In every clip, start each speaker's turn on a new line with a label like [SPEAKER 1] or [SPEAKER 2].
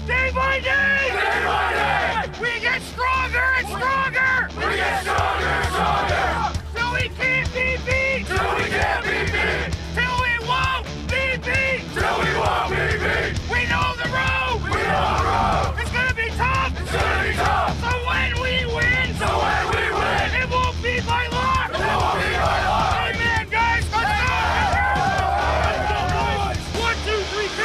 [SPEAKER 1] Day by day, we get stronger and stronger. We get stronger and stronger. Till we can't be beat. Till we can't be beat. Till we won't be beat. Till we won't be beat. We know the road. We know the road. It's gonna be tough. It's gonna be tough. So when we win. So when we win. It won't be by luck. It won't be by luck. Amen, guys. Let's go. 1, 2, 3, 2.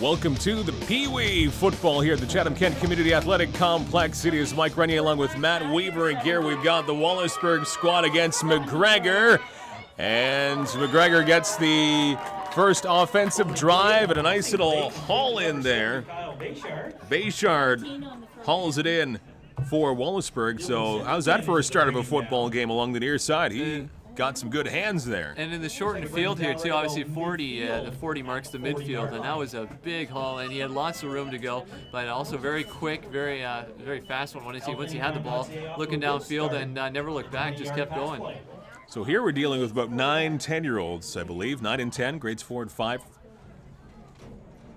[SPEAKER 2] Welcome to the Peewee football here at the Chatham-Kent Community Athletic Complex. It is Mike Rennie along with Matt Weaver, and here we've got the Wallaceburg squad against McGregor. And McGregor gets the first offensive drive and a nice little haul in there. Bayshard hauls it in for Wallaceburg. So how's that for a start of a football game along the near side? He got some good hands there.
[SPEAKER 3] And in the shortened field here too, obviously 40, the 40 marks the midfield, and that was a big haul, and he had lots of room to go, but also very quick, very fast one. Once he had the ball, looking downfield and never looked back, just kept going.
[SPEAKER 2] So here we're dealing with about 9, 10-year-olds, I believe, 9 and 10, grades 4 and 5.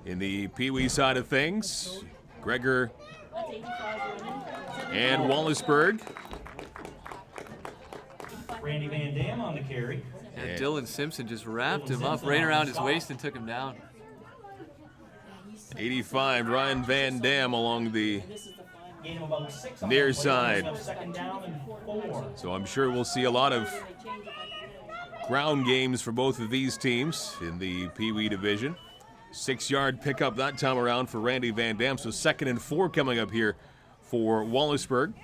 [SPEAKER 2] In the Peewee side of things, Gregor and Wallaceburg.
[SPEAKER 4] Randy Van Dam on the carry.
[SPEAKER 3] And Dylan Simpson just wrapped him up right around his waist and took him down.
[SPEAKER 2] 85, Ryan Van Dam along the near side. So I'm sure we'll see a lot of ground games for both of these teams in the Peewee division. 6-yard pickup that time around for Randy Van Dam. So 2nd and 4 coming up here for Wallaceburg.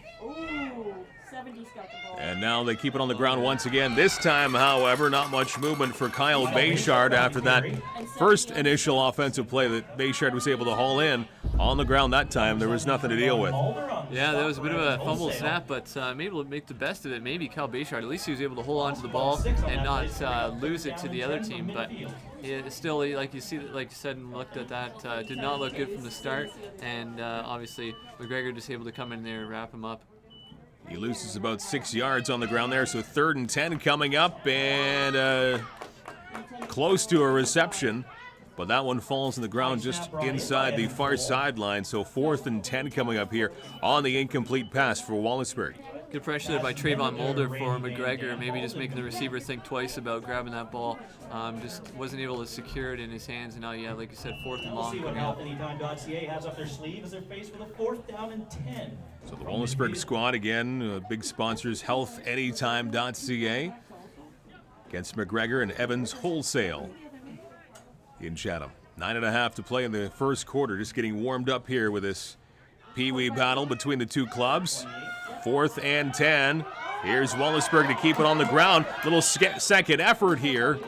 [SPEAKER 2] And now they keep it on the ground once again. This time, however, not much movement for Kyle Bayshard after that first initial offensive play that Bayshard was able to haul in. On the ground that time, there was nothing to deal with.
[SPEAKER 3] Yeah, there was a bit of a fumble snap, but able to make the best of it. Maybe Kyle Bayshard, at least he was able to hold on to the ball and not lose it to the other team. But it still, like you said and looked at that, did not look good from the start. And obviously, McGregor just able to come in there and wrap him up.
[SPEAKER 2] He loses about 6 yards on the ground there, so 3rd and 10 coming up, and close to a reception, but that one falls on the ground just inside the far sideline. So 4th and 10 coming up here on the incomplete pass for Wallaceburg.
[SPEAKER 3] Good pressure there by Trayvon Mulder for McGregor, maybe just making the receiver think twice about grabbing that ball. Just wasn't able to secure it in his hands, and now, yeah, like you said, 4th and long.
[SPEAKER 4] See what healthanytime.ca has up their sleeve as they're faced with a 4th down and 10.
[SPEAKER 2] So the Wallaceburg squad again, big sponsors, healthanytime.ca against McGregor and Evans Wholesale in Chatham. 9.5 to play in the first quarter, just getting warmed up here with this Peewee battle between the two clubs. 4th and 10. Here's Wallaceburg to keep it on the ground. Little second effort here.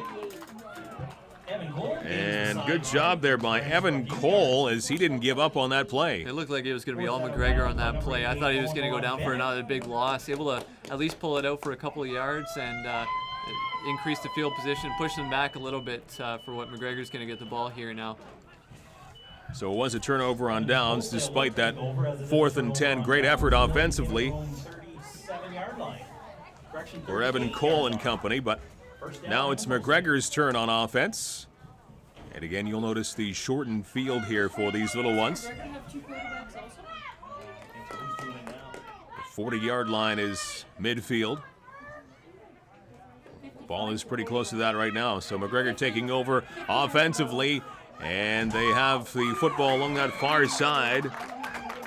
[SPEAKER 2] And good job there by Evan Cole as he didn't give up on that play.
[SPEAKER 3] It looked like it was going to be all McGregor on that play. I thought he was going to go down for another big loss. Able to at least pull it out for a couple of yards and increase the field position, push them back a little bit for what McGregor's going to get the ball here now.
[SPEAKER 2] So it was a turnover on downs despite that 4th and 10. Great effort offensively for Evan Cole and company, but now it's McGregor's turn on offense. And again, you'll notice the shortened field here for these little ones. 40-yard line is midfield. Ball is pretty close to that right now. So McGregor taking over offensively, and they have the football along that far side.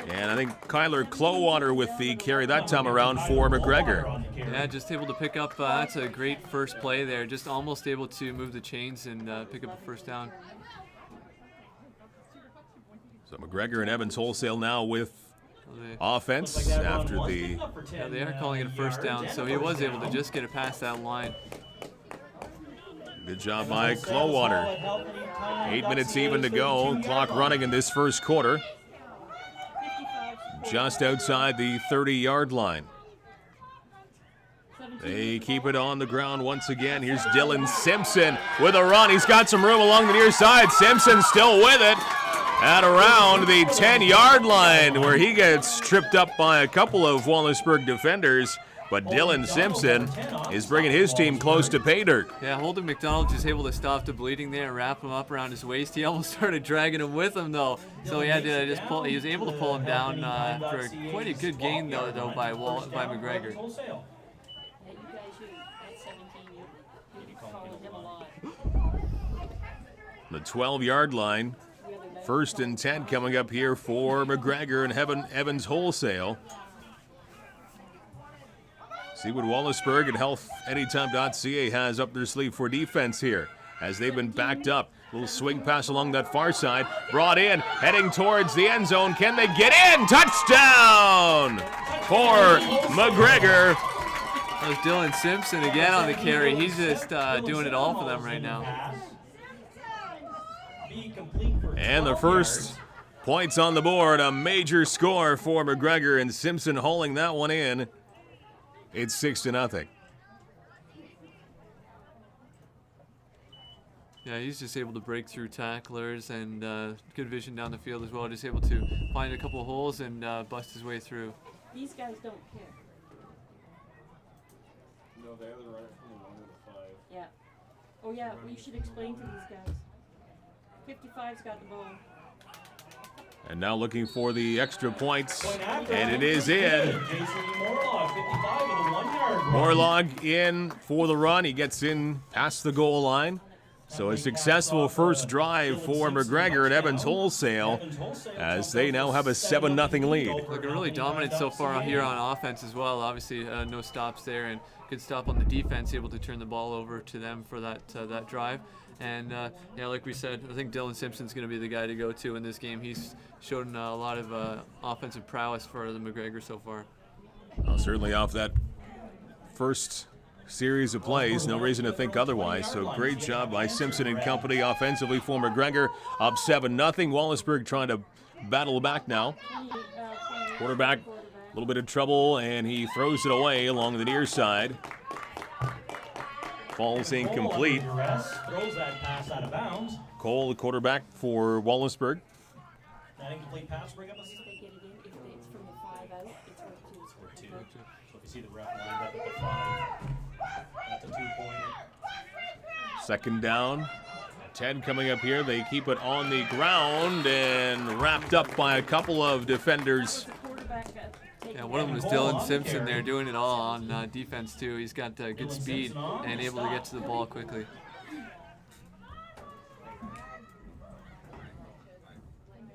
[SPEAKER 2] And I think Kyler Clowater with the carry that time around for McGregor.
[SPEAKER 3] Yeah, just able to pick up, that's a great first play there. Just almost able to move the chains and pick up a first down.
[SPEAKER 2] So McGregor and Evans Wholesale now with offense after the...
[SPEAKER 3] Yeah, they are calling it a first down, so he was able to just get it past that line.
[SPEAKER 2] Good job by Clowater. 8 minutes even to go. Clock running in this first quarter. Just outside the 30-yard line. They keep it on the ground once again. Here's Dylan Simpson with a run. He's got some room along the near side. Simpson still with it at around the 10-yard line, where he gets tripped up by a couple of Wallaceburg defenders. But Dylan Simpson is bringing his team close to pay dirt.
[SPEAKER 3] Yeah, Holden McDonald just able to stop the bleeding there and wrap him up around his waist. He almost started dragging him with him, though. So he had to just pull. He was able to pull him down for quite a good gain, though by McGregor.
[SPEAKER 2] The 12-yard line. 1st and 10 coming up here for McGregor and Evans Wholesale. See what Wallaceburg and HealthAnytime.ca has up their sleeve for defense here, as they've been backed up. Little swing pass along that far side. Brought in, heading towards the end zone. Can they get in? Touchdown for McGregor.
[SPEAKER 3] That was Dylan Simpson again on the carry. He's just doing it all for them right now.
[SPEAKER 2] And the first points on the board. A major score for McGregor, and Simpson hauling that one in. It's 6-0.
[SPEAKER 3] Yeah, he's just able to break through tacklers and good vision down the field as well. Just able to find a couple of holes and bust his way through.
[SPEAKER 5] These guys don't care.
[SPEAKER 6] No, they either run it from the 1 to the 5.
[SPEAKER 5] Yeah. Oh yeah, we should explain to these guys. 55's got the ball.
[SPEAKER 2] And now looking for the extra points, and it is in. Morlog in for the run. He gets in past the goal line. So a successful first drive for McGregor and Evans Wholesale, as they now have a 7-0 lead.
[SPEAKER 3] Looking really dominant so far here on offense as well. Obviously, no stops there, and good stop on the defense, able to turn the ball over to them for that drive. And yeah, like we said, I think Dylan Simpson's going to be the guy to go to in this game. He's shown a lot of offensive prowess for the McGregor so far.
[SPEAKER 2] Well, certainly off that first series of plays, no reason to think otherwise. So great job by Simpson and company offensively for McGregor, up 7-0. Wallaceburg trying to battle back now. Quarterback, a little bit of trouble, and he throws it away along the near side. Falls incomplete.
[SPEAKER 4] Throws that pass out of bounds.
[SPEAKER 2] Cole, the quarterback for Wallaceburg.
[SPEAKER 4] That incomplete pass bring up a
[SPEAKER 5] If they get it in, if it's from the 5 out, it's worth 2.
[SPEAKER 4] two. So if you see the ref lined up at the 5, that's a 2-pointer.
[SPEAKER 2] 2nd down. 10 coming up here. They keep it on the ground and wrapped up by a couple of defenders.
[SPEAKER 3] Yeah, one of them was Dylan Simpson there, doing it all on defense too. He's got good speed and able to get to the ball quickly.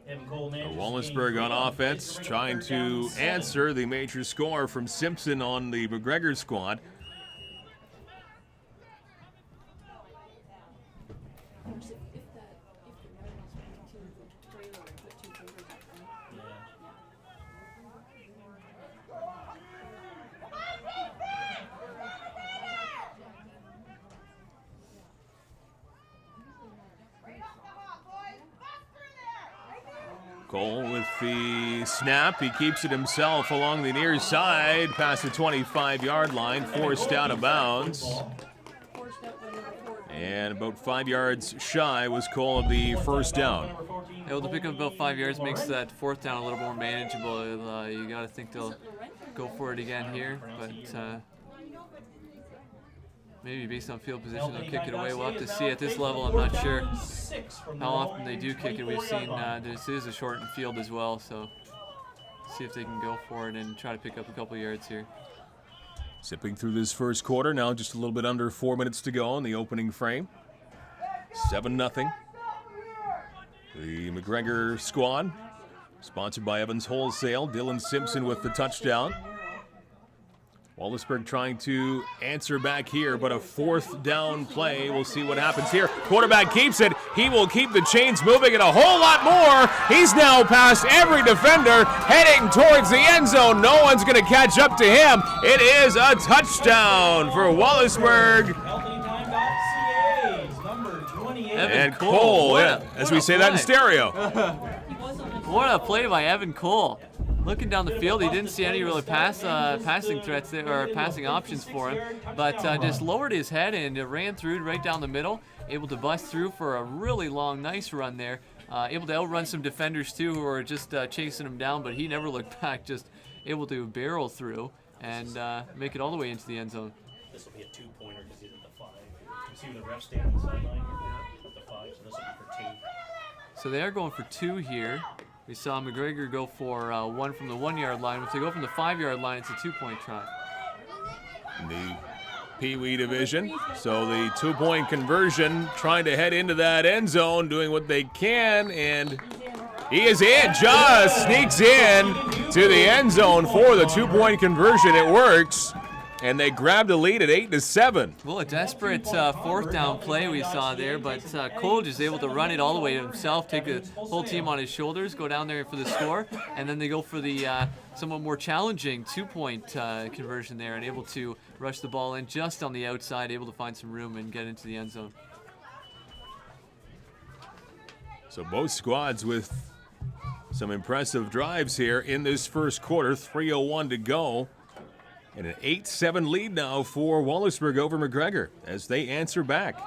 [SPEAKER 2] Wallaceburg on offense, trying to answer the major score from Simpson on the McGregor squad. Cole with the snap. He keeps it himself along the near side, past the 25-yard line, forced out of bounds. And about 5 yards shy was Cole of the first down.
[SPEAKER 3] Able to pick up about 5 yards makes that 4th down a little more manageable. You got to think they'll go for it again here, but maybe based on field position they'll kick it away. We'll have to see at this level. I'm not sure how often they do kick it. We've seen this is a shortened field as well, so see if they can go for it and try to pick up a couple yards here.
[SPEAKER 2] Zipping through this first quarter, now just a little bit under 4 minutes to go in the opening frame. 7-0. The McGregor squad, sponsored by Evans Wholesale. Dylan Simpson with the touchdown. Wallaceburg trying to answer back here, but a 4th down play. We'll see what happens here. Quarterback keeps it. He will keep the chains moving and a whole lot more. He's now past every defender, heading towards the end zone. No one's going to catch up to him. It is a touchdown for Wallaceburg.
[SPEAKER 4] HealthyTime.ca's number 28.
[SPEAKER 2] And Cole, as we say that in stereo.
[SPEAKER 3] What a play by Evan Cole. Looking down the field, he didn't see any really passing threats there, or passing options for him, but just lowered his head and ran through right down the middle, able to bust through for a really long, nice run there. Able to outrun some defenders too who were just chasing him down, but he never looked back, just able to barrel through and make it all the way into the end zone.
[SPEAKER 4] This will be a 2-pointer because he's at the 5. You see where the ref stand on the sideline here? At the 5, so this will be for 2.
[SPEAKER 3] So they are going for 2 here. We saw McGregor go for 1 from the 1-yard line. If they go from the 5-yard line, it's a 2-point try.
[SPEAKER 2] In the Peewee division, so the 2-point conversion, trying to head into that end zone, doing what they can, and he is in, just sneaks in to the end zone for the 2-point conversion. It works, and they grabbed a lead at 8-7.
[SPEAKER 3] Well, a desperate 4th down play we saw there, but Cole is able to run it all the way to himself, take the whole team on his shoulders, go down there for the score, and then they go for the somewhat more challenging 2-point conversion there, and able to rush the ball in just on the outside, able to find some room and get into the end zone.
[SPEAKER 2] So both squads with some impressive drives here in this first quarter. 3:01 to go. And an 8-7 lead now for Wallaceburg over McGregor as they answer back.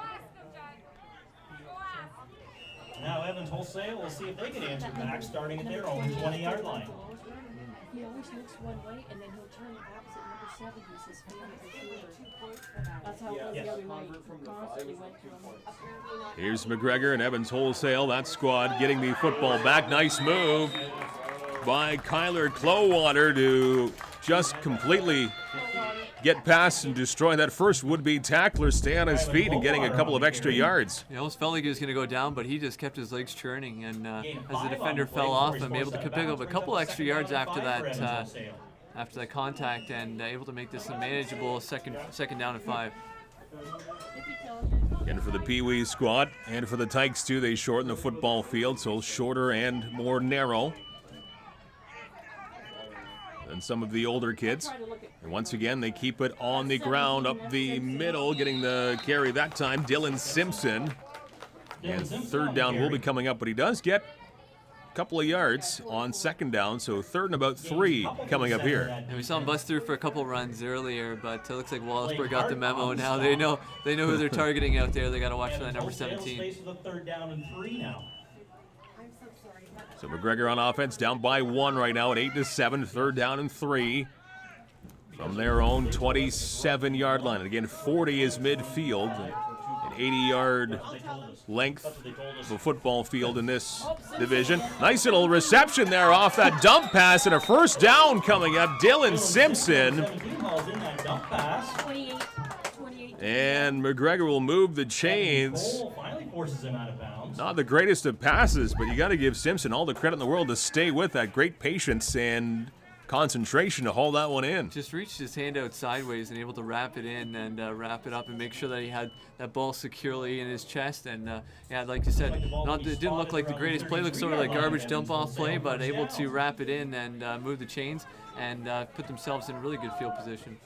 [SPEAKER 4] Now Evans Wholesale will see if they can answer back, starting at their own 20-yard line.
[SPEAKER 5] He always looks one way and then he'll turn opposite number 7. He's his favorite receiver. That's how it was the other night. Constantly went to him.
[SPEAKER 2] Here's McGregor and Evans Wholesale. That squad getting the football back. Nice move by Kyler Clowater to just completely get past and destroy that first would-be tackler, stay on his feet, and getting a couple of extra yards.
[SPEAKER 3] He almost felt like he was going to go down, but he just kept his legs churning, and as the defender fell off, I'm able to pick up a couple extra yards after that contact, and able to make this a manageable second down and 5.
[SPEAKER 2] And for the Peewee squad, and for the Tykes too, they shorten the football field, so shorter and more narrow than some of the older kids. And once again, they keep it on the ground up the middle, getting the carry that time, Dylan Simpson. And 3rd down will be coming up, but he does get a couple of yards on 2nd down, so 3rd and about 3 coming up here.
[SPEAKER 3] And we saw him bust through for a couple runs earlier, but it looks like Wallaceburg got the memo now. They know who they're targeting out there. They got to watch for that number 17.
[SPEAKER 2] So McGregor on offense, down by 1 right now at 8-7, 3rd down and 3 from their own 27-yard line. And again, 40 is midfield, an 80-yard length of a football field in this division. Nice little reception there off that dump pass, and a 1st down coming up. Dylan Simpson. And McGregor will move the chains. Not the greatest of passes, but you got to give Simpson all the credit in the world to stay with that great patience and concentration to haul that one in.
[SPEAKER 3] Just reached his hand out sideways and able to wrap it in and wrap it up and make sure that he had that ball securely in his chest. And yeah, like you said, it didn't look like the greatest play. Looked sort of like garbage dump-off play, but able to wrap it in and move the chains and put themselves in a really good field position.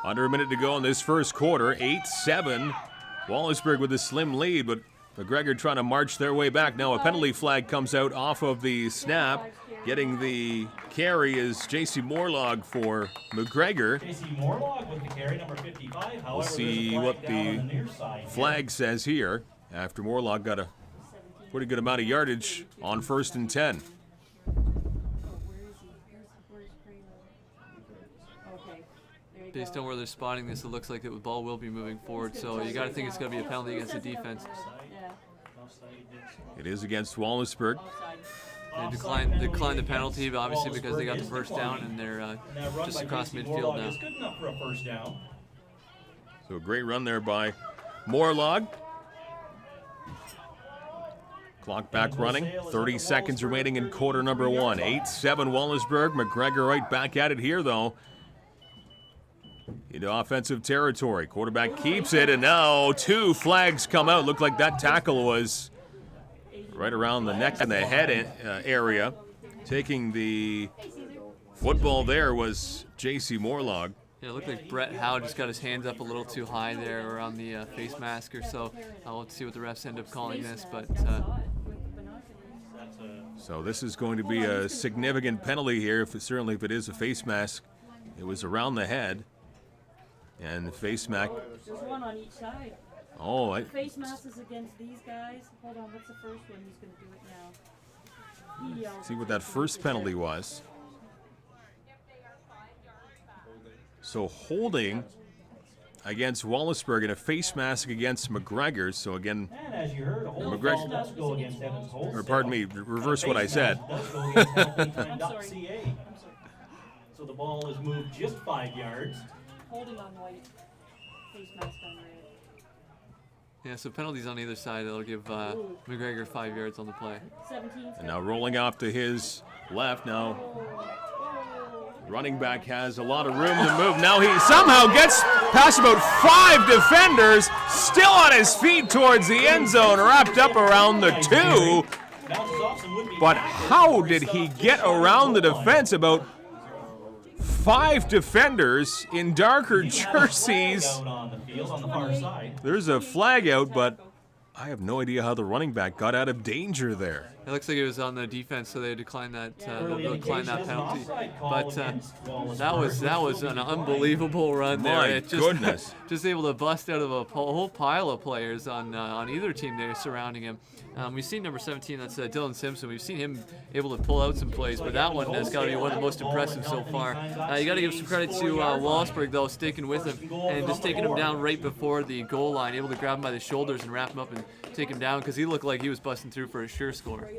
[SPEAKER 2] Under a minute to go in this first quarter, 8-7. Wallaceburg with a slim lead, but McGregor trying to march their way back. Now a penalty flag comes out off of the snap. Getting the carry is J.C. Morlog for McGregor.
[SPEAKER 4] J.C. Morlog with the carry, number 55. However,
[SPEAKER 2] we'll see what the flag says here after Morlog got a pretty good amount of yardage on 1st and 10.
[SPEAKER 3] Based on where they're spotting this, it looks like the ball will be moving forward, so you got to think it's going to be a penalty against the defense.
[SPEAKER 2] It is against Wallaceburg.
[SPEAKER 3] declined the penalty, but obviously because they got the first down and they're just across midfield now.
[SPEAKER 4] Is good enough for a first down.
[SPEAKER 2] So a great run there by Morlog. Clock back running. 30 seconds remaining in quarter number 1. 8-7 Wallaceburg. McGregor right back at it here, though. Into offensive territory. Quarterback keeps it, and now 2 flags come out. Looked like that tackle was right around the neck and the head area. Taking the football there was J.C. Morlog.
[SPEAKER 3] Yeah, it looked like Brett Howe just got his hands up a little too high there around the face mask or so. We'll see what the refs end up calling this, but...
[SPEAKER 2] So this is going to be a significant penalty here, certainly if it is a face mask. It was around the head. And the face mask...
[SPEAKER 5] There's one on each side.
[SPEAKER 2] Oh,
[SPEAKER 5] The face mask is against these guys. Hold on, what's the first one? He's going to do it now. He yelled.
[SPEAKER 2] see what that first penalty was. So holding against Wallaceburg and a face mask against McGregor. So again,
[SPEAKER 4] And as you heard, a hold
[SPEAKER 2] McGregor-
[SPEAKER 4] call does go against Evans Holst.
[SPEAKER 2] or pardon me, reverse what I said.
[SPEAKER 4] Does go against healthytime.ca.
[SPEAKER 5] I'm sorry.
[SPEAKER 4] So the ball is moved just 5 yards.
[SPEAKER 5] Holding on white. Face mask on red.
[SPEAKER 3] Yeah, so penalties on either side. That'll give McGregor 5 yards on the play.
[SPEAKER 5] 17.
[SPEAKER 2] And now rolling off to his left. Now running back has a lot of room to move. Now he somehow gets past about 5 defenders, still on his feet towards the end zone, wrapped up around the 2.
[SPEAKER 4] Bounces off some would-be
[SPEAKER 2] But
[SPEAKER 4] tackles.
[SPEAKER 2] how did he get around the defense? About 5 defenders in darker jerseys.
[SPEAKER 4] Out on the field on the far side.
[SPEAKER 2] There's a flag out, but I have no idea how the running back got out of danger there.
[SPEAKER 3] It looks like it was on the defense, so they declined that
[SPEAKER 4] Early
[SPEAKER 3] declined that
[SPEAKER 4] indication
[SPEAKER 3] penalty.
[SPEAKER 4] is an offside call
[SPEAKER 3] But
[SPEAKER 4] against
[SPEAKER 3] that was an unbelievable run there.
[SPEAKER 2] My
[SPEAKER 3] It just,
[SPEAKER 2] goodness.
[SPEAKER 3] just able to bust out of a whole pile of players on either team there surrounding him. We've seen number 17, that's Dylan Simpson. We've seen him able to pull out some plays, but that one has got to be one of the most impressive so far. You got to give some credit to Wallaceburg, though, sticking with him and just taking him down right before the goal line, able to grab him by the shoulders and wrap him up and take him down because he looked like he was busting through for a sure score.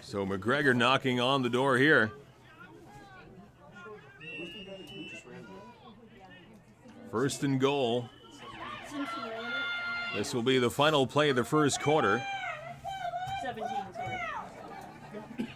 [SPEAKER 2] So McGregor knocking on the door here. First and goal.
[SPEAKER 5] Simpson ran it.
[SPEAKER 2] This will be the final play of the first quarter.
[SPEAKER 5] 17, sorry.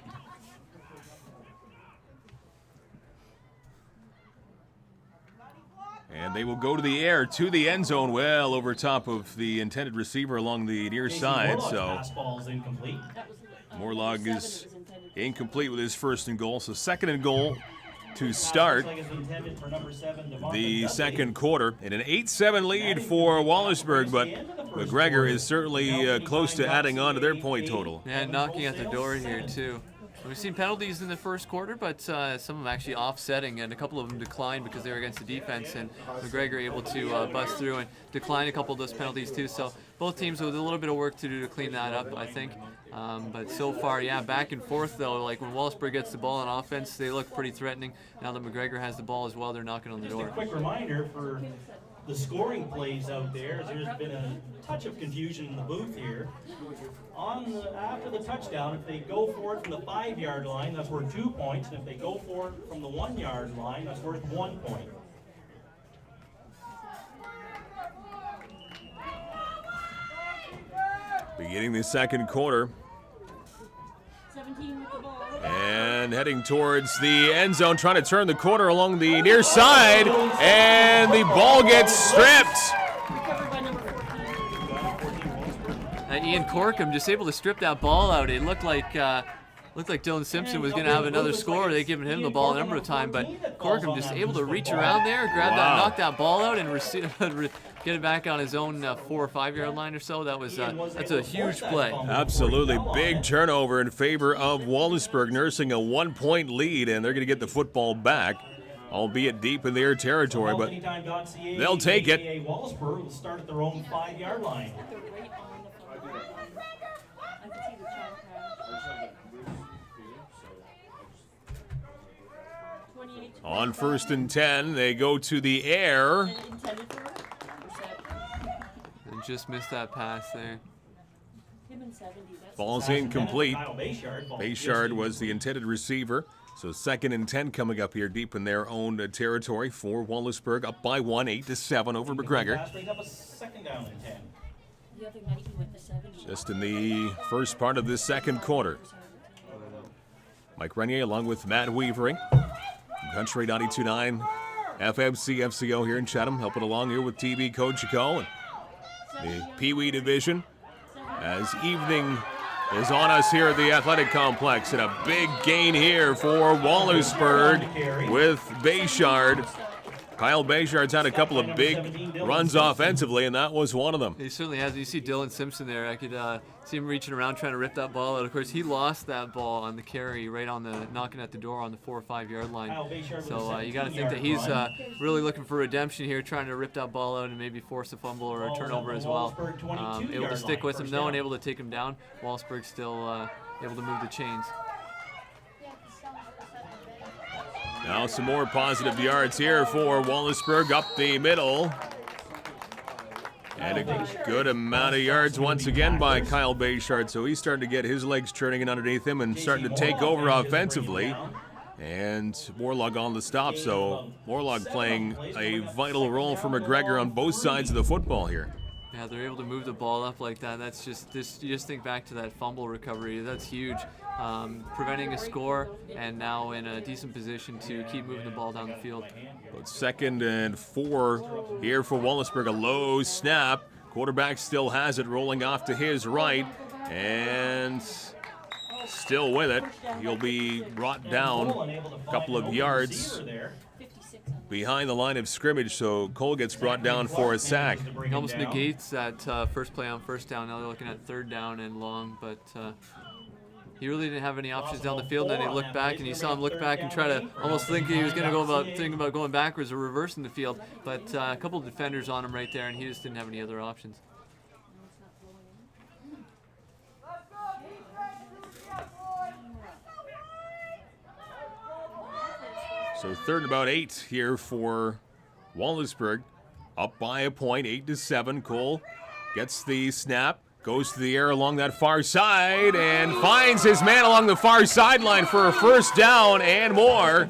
[SPEAKER 2] And they will go to the air, to the end zone, well over top of the intended receiver along the near side. So
[SPEAKER 4] Pass ball's incomplete.
[SPEAKER 5] That was
[SPEAKER 2] Morlog
[SPEAKER 5] 7
[SPEAKER 2] is
[SPEAKER 5] it was intended for.
[SPEAKER 2] incomplete with his first and goal. So second and goal to start
[SPEAKER 4] Looks like it's intended for number 7, Devonta
[SPEAKER 2] the
[SPEAKER 4] Dudley.
[SPEAKER 2] second quarter. And an 8-7 lead for Wallaceburg, but McGregor is certainly close to adding on to their point total.
[SPEAKER 3] Yeah, knocking at the door here, too. We've seen penalties in the first quarter, but some of them actually offsetting, and a couple of them declined because they were against the defense, and McGregor able to bust through and decline a couple of those penalties, too. So both teams with a little bit of work to do to clean that up, I think. But so far, yeah, back and forth, though. Like when Wallaceburg gets the ball on offense, they look pretty threatening. Now that McGregor has the ball as well, they're knocking on the
[SPEAKER 4] Just a
[SPEAKER 3] door.
[SPEAKER 4] quick reminder for the scoring plays out there. There's been a touch of confusion in the booth here. After the touchdown, if they go for it from the 5-yard line, that's worth 2 points. And if they go for it from the 1-yard line, that's worth 1 point.
[SPEAKER 2] Beginning the second quarter.
[SPEAKER 5] 17 with the ball.
[SPEAKER 2] And heading towards the end zone, trying to turn the corner along the near side. And the ball gets stripped.
[SPEAKER 5] Recovered by number 14.
[SPEAKER 3] Ian Corkum just able to strip that ball out. It looked like Dylan Simpson was going to have another score. They'd given him the ball a number of times, but Corkum just able to reach around there, grab that,
[SPEAKER 2] Wow.
[SPEAKER 3] knock that ball out, and get it back on his own 4 or 5 yard line or so. That's a huge play.
[SPEAKER 2] Absolutely big turnover in favor of Wallaceburg, nursing a 1-point lead, and they're going to get the football back, albeit deep in their territory, but they'll take it.
[SPEAKER 4] Wallaceburg will start at their own 5-yard line.
[SPEAKER 5] They're right on the front line. I can see the child crowd. 28.
[SPEAKER 2] On first and 10, they go to the air.
[SPEAKER 5] And intended for. Or set.
[SPEAKER 3] And just missed that pass there.
[SPEAKER 5] Hit him in 70. That's
[SPEAKER 2] Ball's incomplete.
[SPEAKER 4] Kyle
[SPEAKER 2] Bayshard was the intended receiver. So 2nd and 10 coming up here deep in their own territory for Wallaceburg. Up by 1, 8-7 over McGregor.
[SPEAKER 4] Pass brings up a 2nd down and 10.
[SPEAKER 5] the other night he went to 70.
[SPEAKER 2] Just in the first part of this second quarter. Mike Renier along with Matt Weavering. Country 92.9 FMC FCO here in Chatham, helping along here with TV Coach Chico and the Peewee division as evening is on us here at the athletic complex, and a big gain here for Wallaceburg with Bayshard. Kyle Bayshard's had a couple of big runs offensively, and that was one of them.
[SPEAKER 3] He certainly has. You see Dylan Simpson there. I could see him reaching around trying to rip that ball out. Of course, he lost that ball on the carry right on the knocking at the door on the 4 or 5 yard line. So you got to think that he's really looking for redemption here, trying to rip that ball out and maybe force a fumble or a turnover as well. Able to stick with him though and able to take him down. Wallaceburg still able to move the chains.
[SPEAKER 2] Now some more positive yards here for Wallaceburg up the middle. And a good amount of yards once again by Kyle Bayshard. So he's starting to get his legs turning in underneath him and starting to take over offensively. And Morlog on the stop. So Morlog playing a vital role for McGregor on both sides of the football here.
[SPEAKER 3] Yeah, they're able to move the ball up like that. That's just this. You just think back to that fumble recovery. That's huge. Preventing a score, and now in a decent position to keep moving the ball down the field.
[SPEAKER 2] But 2nd and 4 here for Wallaceburg. A low snap. Quarterback still has it, rolling off to his right, and still with it. He'll be brought down a couple of yards behind the line of scrimmage, so Cole gets brought down for a sack.
[SPEAKER 3] He almost negates that first play on first down. Now they're looking at 3rd down and long, but he really didn't have any options down the field. Then he looked back, and you saw him look back and try to almost think he was going to think about going backwards or reversing the field. But a couple of defenders on him right there, and he just didn't have any other options.
[SPEAKER 2] So 3rd and about 8 here for Wallaceburg. Up by a point, 8-7. Cole gets the snap. Goes to the air along that far side and finds his man along the far sideline for a first down and more.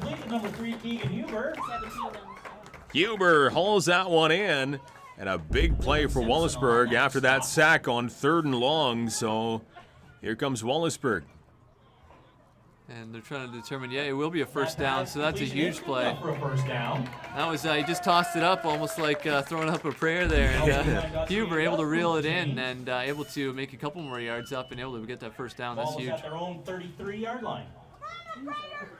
[SPEAKER 2] Huber hauls that one in, and a big play for Wallaceburg after that sack on 3rd and long. So here comes Wallaceburg.
[SPEAKER 3] And they're trying to determine, yeah, it will be a first down, so that's a huge play. That was, he just tossed it up almost like throwing up a prayer there. And Huber able to reel it in and able to make a couple more yards up and able to get that first down. That's huge.
[SPEAKER 4] At their own 33-yard line.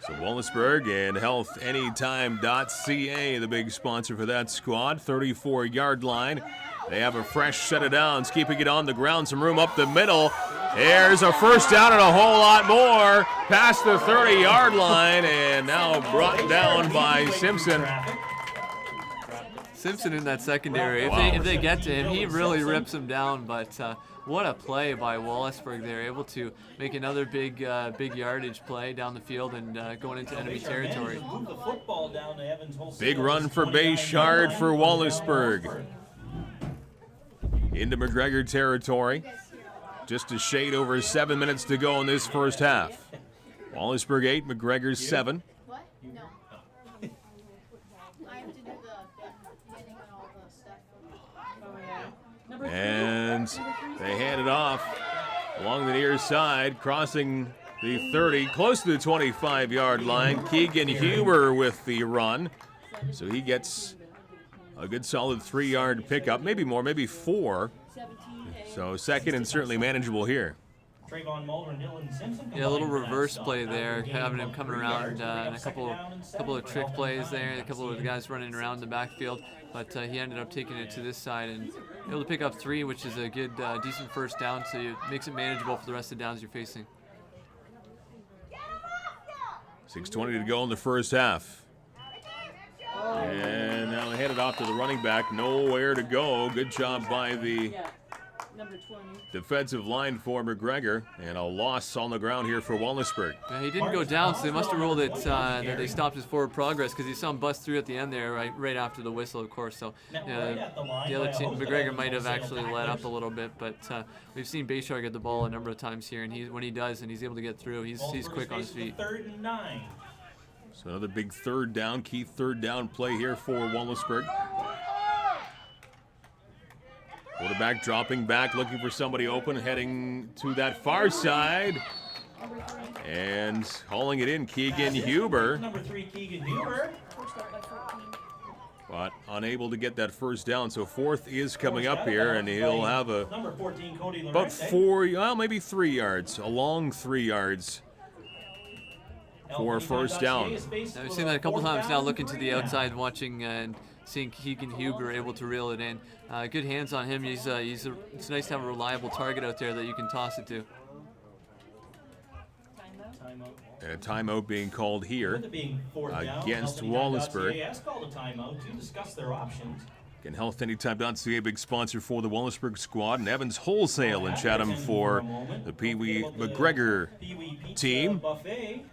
[SPEAKER 2] So Wallaceburg and HealthAnytime.ca, the big sponsor for that squad. 34-yard line. They have a fresh set of downs, keeping it on the ground, some room up the middle. There's a first down and a whole lot more past the 30-yard line, and now brought down by Simpson.
[SPEAKER 3] Simpson in that secondary. If they get to him, he really rips him down. But what a play by Wallaceburg. They're able to make another big yardage play down the field and going into enemy territory.
[SPEAKER 2] Big run for Bayshard for Wallaceburg. Into McGregor territory. Just a shade over 7 minutes to go in this first half. Wallaceburg 8, McGregor 7.
[SPEAKER 7] What? No. I have to do the getting on all the stuff.
[SPEAKER 2] And they hand it off along the near side, crossing the 30, close to the 25-yard line. Keegan Huber with the run. So he gets a good solid 3-yard pickup, maybe more, maybe 4. So 2nd and certainly manageable here.
[SPEAKER 3] Yeah, a little reverse play there, having him coming around, and a couple of trick plays there, a couple of the guys running around the backfield. But he ended up taking it to this side and able to pick up 3, which is a good, decent first down. So it makes it manageable for the rest of the downs you're facing.
[SPEAKER 2] 6:20 to go in the first half. And now they hand it off to the running back. Nowhere to go. Good job by the
[SPEAKER 5] Number 20.
[SPEAKER 2] defensive line for McGregor, and a loss on the ground here for Wallaceburg.
[SPEAKER 3] Yeah, he didn't go down, so they must have ruled it that they stopped his forward progress because he saw him bust through at the end there, right after the whistle, of course. So the other team, McGregor might have actually let up a little bit, but we've seen Bayshore get the ball a number of times here, and when he does and he's able to get through, he's quick on his feet.
[SPEAKER 4] 3rd and 9.
[SPEAKER 2] So another big third down, key third down play here for Wallaceburg. Quarterback dropping back, looking for somebody open, heading to that far side. And hauling it in, Keegan Huber.
[SPEAKER 4] Number 3, Keegan Huber.
[SPEAKER 5] First up by 14.
[SPEAKER 2] But unable to get that first down. So 4th is coming up here, and he'll have
[SPEAKER 4] Number 14, Cody
[SPEAKER 2] about
[SPEAKER 4] Lorente.
[SPEAKER 2] 4, well, maybe 3 yards, a long 3 yards for first down.
[SPEAKER 3] Now, we've seen that a couple times now, looking to the outside, watching and seeing Keegan Huber able to reel it in. Good hands on him. It's nice to have a reliable target out there that you can toss it to.
[SPEAKER 2] And a timeout being called here
[SPEAKER 4] With it being 4th down,
[SPEAKER 2] against
[SPEAKER 4] Health
[SPEAKER 2] Wallaceburg.
[SPEAKER 4] Anytime.ca has called a timeout to discuss their options.
[SPEAKER 2] Again, HealthAnytime.ca, big sponsor for the Wallaceburg squad, and Evans Wholesale in Chatham for the Peewee McGregor
[SPEAKER 4] Peewee Pizza
[SPEAKER 2] team.
[SPEAKER 4] Buffet.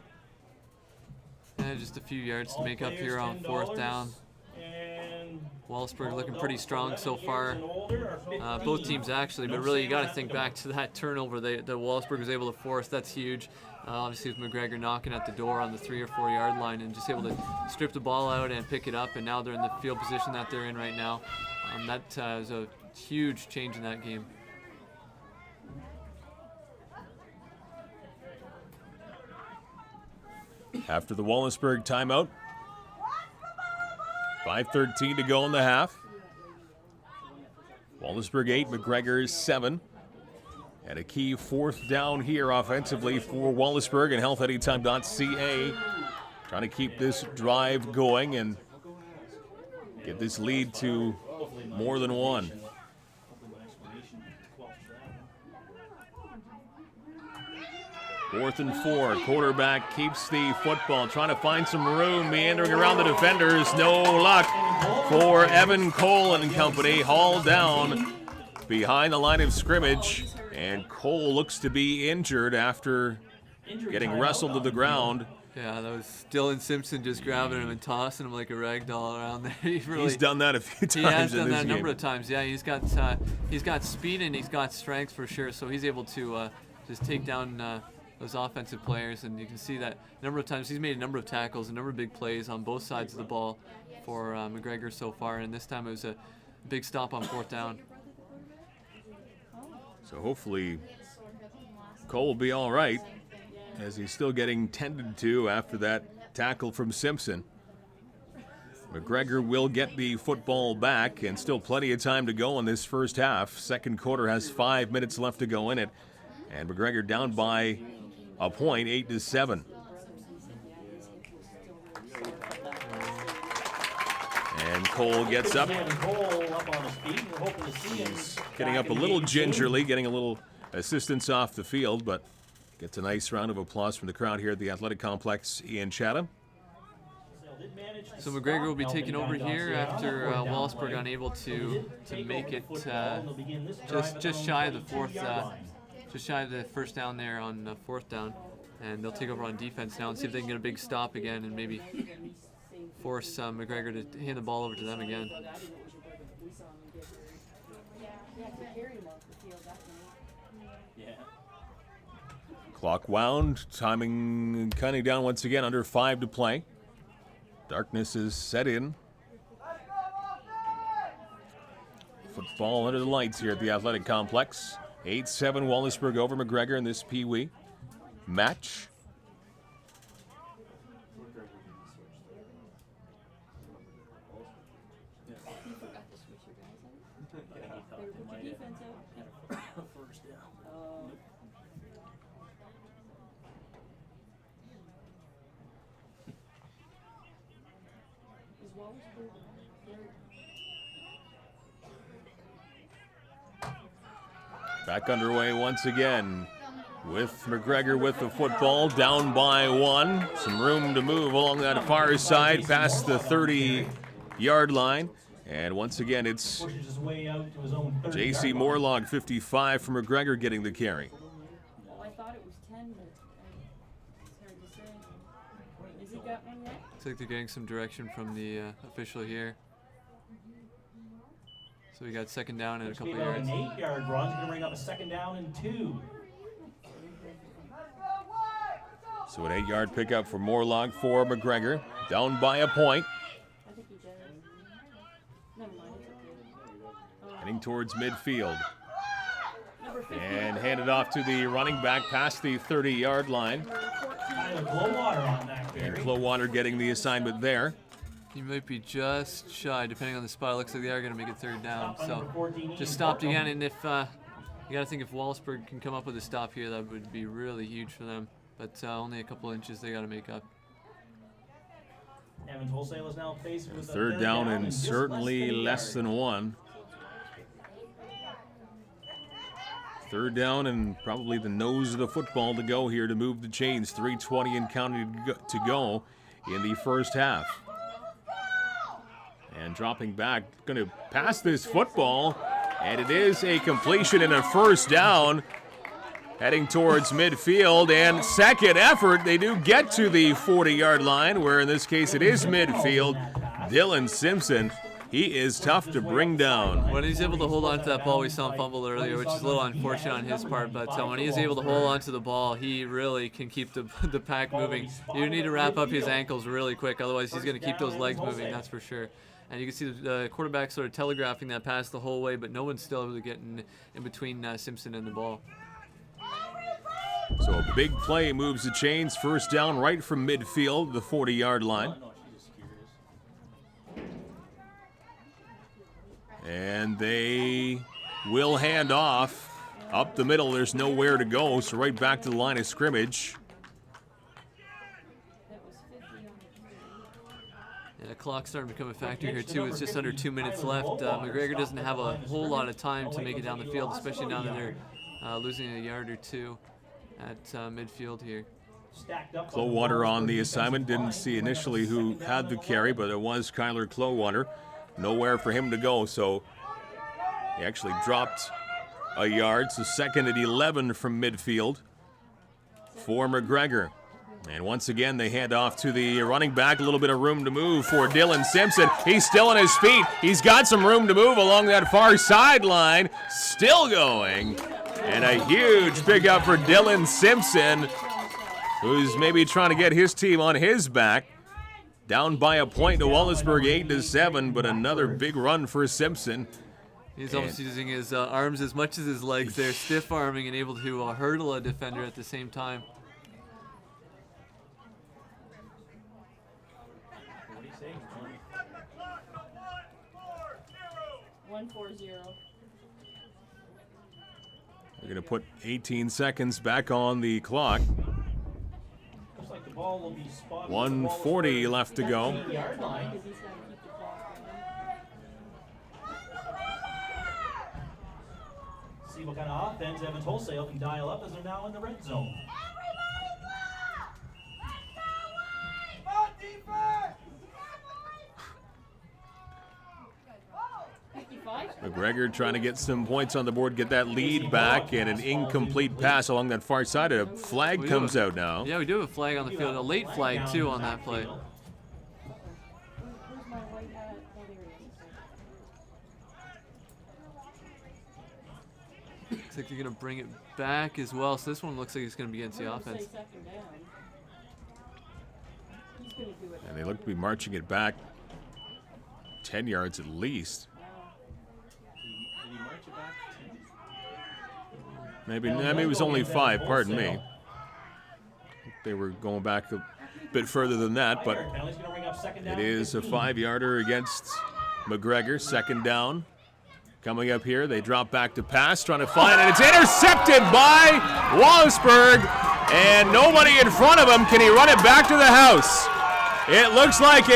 [SPEAKER 3] And just a few yards to
[SPEAKER 4] All
[SPEAKER 3] make up
[SPEAKER 4] players
[SPEAKER 3] here on 4th down.
[SPEAKER 4] And
[SPEAKER 3] Wallaceburg
[SPEAKER 4] all
[SPEAKER 3] looking pretty
[SPEAKER 4] adults
[SPEAKER 3] strong
[SPEAKER 4] 11
[SPEAKER 3] so far.
[SPEAKER 4] years and older are
[SPEAKER 3] Both
[SPEAKER 4] 15.
[SPEAKER 3] teams actually, but
[SPEAKER 4] No
[SPEAKER 3] really you got to
[SPEAKER 4] Sam
[SPEAKER 3] think
[SPEAKER 4] Rathbone.
[SPEAKER 3] back to that turnover that Wallaceburg was able to force. That's huge. Obviously with McGregor knocking at the door on the 3 or 4 yard line and just able to strip the ball out and pick it up, and now they're in the field position that they're in right now. That is a huge change in that game.
[SPEAKER 2] After the Wallaceburg timeout, 5:13 to go in the half. Wallaceburg 8, McGregor 7. And a key 4th down here offensively for Wallaceburg, and HealthAnytime.ca trying to keep this drive going and get this lead to more than 1. Fourth and 4. Quarterback keeps the football, trying to find some room, meandering around the defenders. No luck for Evan Cole and company. Hauled down behind the line of scrimmage. And Cole looks to be injured after getting wrestled to the ground.
[SPEAKER 3] Yeah, that was Dylan Simpson just grabbing him and tossing him like a rag doll around there.
[SPEAKER 2] He's done that a few times
[SPEAKER 3] He has
[SPEAKER 2] in
[SPEAKER 3] done
[SPEAKER 2] this
[SPEAKER 3] that a number
[SPEAKER 2] game.
[SPEAKER 3] of times. Yeah, he's got speed and he's got strength for sure. So he's able to just take down those offensive players, and you can see that a number of times he's made a number of tackles, a number of big plays on both sides of the ball for McGregor so far. And this time it was a big stop on 4th down.
[SPEAKER 2] So hopefully Cole will be all right, as he's still getting tended to after that tackle from Simpson. McGregor will get the football back, and still plenty of time to go in this first half. Second quarter has 5 minutes left to go in it, and McGregor down by a point, 8-7. And Cole gets up,
[SPEAKER 4] Cole up on his feet. We're hoping to see him
[SPEAKER 2] getting
[SPEAKER 4] back
[SPEAKER 2] up a
[SPEAKER 4] in the
[SPEAKER 2] little
[SPEAKER 4] game soon.
[SPEAKER 2] gingerly, getting a little assistance off the field, but gets a nice round of applause from the crowd here at the Athletic Complex in Chatham.
[SPEAKER 3] So McGregor will be taking over here after Wallaceburg unable to make it just shy of the first down there on 4th down, and they'll take over on defense now and see if they can get a big stop again and maybe force McGregor to hand the ball over to them again.
[SPEAKER 2] Clock wound, timing counting down once again, under 5 to play. Darkness is set in. Football under the lights here at the Athletic Complex. 8-7 Wallaceburg over McGregor in this Peewee match. Back underway once again with McGregor with the football, down by 1. Some room to move along that far side past the 30-yard line. And once again, it's
[SPEAKER 4] Pushes his way out to his own 30-yard
[SPEAKER 2] J.C.
[SPEAKER 4] line.
[SPEAKER 2] Morlock, 55, from McGregor getting the carry.
[SPEAKER 5] Well, I thought it was 10, but it's hard to say. Has he got one yet?
[SPEAKER 3] Looks like they're getting some direction from the official here. So we got second down and a
[SPEAKER 4] Which
[SPEAKER 3] couple
[SPEAKER 4] gave out
[SPEAKER 3] yards.
[SPEAKER 4] an 8-yard run. He's going to bring up a second down and 2.
[SPEAKER 2] So an 8-yard pickup for Morlock for McGregor. Down by a point.
[SPEAKER 5] I think he did. Never mind, it's okay.
[SPEAKER 2] Heading towards midfield.
[SPEAKER 5] Number 50.
[SPEAKER 2] And handed off to the running back past the 30-yard line.
[SPEAKER 4] Tyler Glowwater on that
[SPEAKER 2] And
[SPEAKER 4] carry.
[SPEAKER 2] Clowater getting the assignment there.
[SPEAKER 3] He might be just shy, depending on the spot. It looks like they are going to make it third down.
[SPEAKER 4] Stop by number
[SPEAKER 3] So
[SPEAKER 4] 14,
[SPEAKER 3] just stopped again, and if you got to think if Wallaceburg can come up with a stop here, that would be really huge for them. But only a couple inches they got to make up.
[SPEAKER 4] Evans Wholesale is now faced with a
[SPEAKER 2] Third down and
[SPEAKER 4] just
[SPEAKER 2] certainly
[SPEAKER 4] less
[SPEAKER 2] less
[SPEAKER 4] than
[SPEAKER 2] than one. Third down and probably the nose of the football to go here to move the chains. 3:20 and counting to go in the first half. And dropping back, going to pass this football, and it is a completion and a first down. Heading towards midfield, and second effort, they do get to the 40-yard line, where in this case it is midfield. Dylan Simpson, he is tough to bring down.
[SPEAKER 3] When he's able to hold on to that ball, we saw him fumble earlier, which is a little unfortunate on his part. But when he is able to hold on to the ball, he really can keep the pack moving. You need to wrap up his ankles really quick, otherwise he's going to keep those legs moving, that's for sure. And you can see the quarterback sort of telegraphing that pass the whole way, but no one's still able to get in between Simpson and the ball.
[SPEAKER 2] So a big play moves the chains. First down right from midfield, the 40-yard line. And they will hand off up the middle. There's nowhere to go, so right back to the line of scrimmage.
[SPEAKER 3] And the clock's starting to become a factor here too. It's just under 2 minutes left. McGregor doesn't have a whole lot of time to make it down the field, especially now that they're losing a yard or two at midfield here.
[SPEAKER 2] Clowater on the assignment. Didn't see initially who had the carry, but it was Kyler Clowater. Nowhere for him to go, so he actually dropped a yard. So second and 11 from midfield for McGregor. And once again, they hand off to the running back. A little bit of room to move for Dylan Simpson. He's still on his feet. He's got some room to move along that far sideline. Still going. And a huge pickup for Dylan Simpson, who's maybe trying to get his team on his back. Down by a point to Wallaceburg, 8-7, but another big run for Simpson.
[SPEAKER 3] He's almost using his arms as much as his legs there, stiff arming and able to hurdle a defender at the same time.
[SPEAKER 4] What do you say?
[SPEAKER 5] 1-4-0.
[SPEAKER 2] They're going to put 18 seconds back on the clock.
[SPEAKER 4] Looks like the ball will be spotted.
[SPEAKER 2] 1:40 left to go.
[SPEAKER 4] 15-yard line.
[SPEAKER 5] Because he's got to keep the clock going.
[SPEAKER 4] See what kind of offense Evans Wholesale can dial up as they're now in the red zone.
[SPEAKER 2] McGregor trying to get some points on the board, get that lead back, and an incomplete pass along that far side. A flag comes out now.
[SPEAKER 3] Yeah, we do have a flag on the field, a late flag too on that play.
[SPEAKER 5] Where's my white hat? Oh, there it is.
[SPEAKER 3] Looks like they're going to bring it back as well. So this one looks like it's going to be against the
[SPEAKER 5] I'm gonna
[SPEAKER 3] offense.
[SPEAKER 5] say second down. He's going to do it.
[SPEAKER 2] And they look to be marching it back 10 yards at least. Maybe it was only 5, pardon me. They were going back a bit further than that, but it is a 5-yarder against McGregor. Second down. Coming up here, they drop back to pass, trying to find it. It's intercepted by Wallaceburg, and nobody in front of him. Can he run it back to the house? It looks like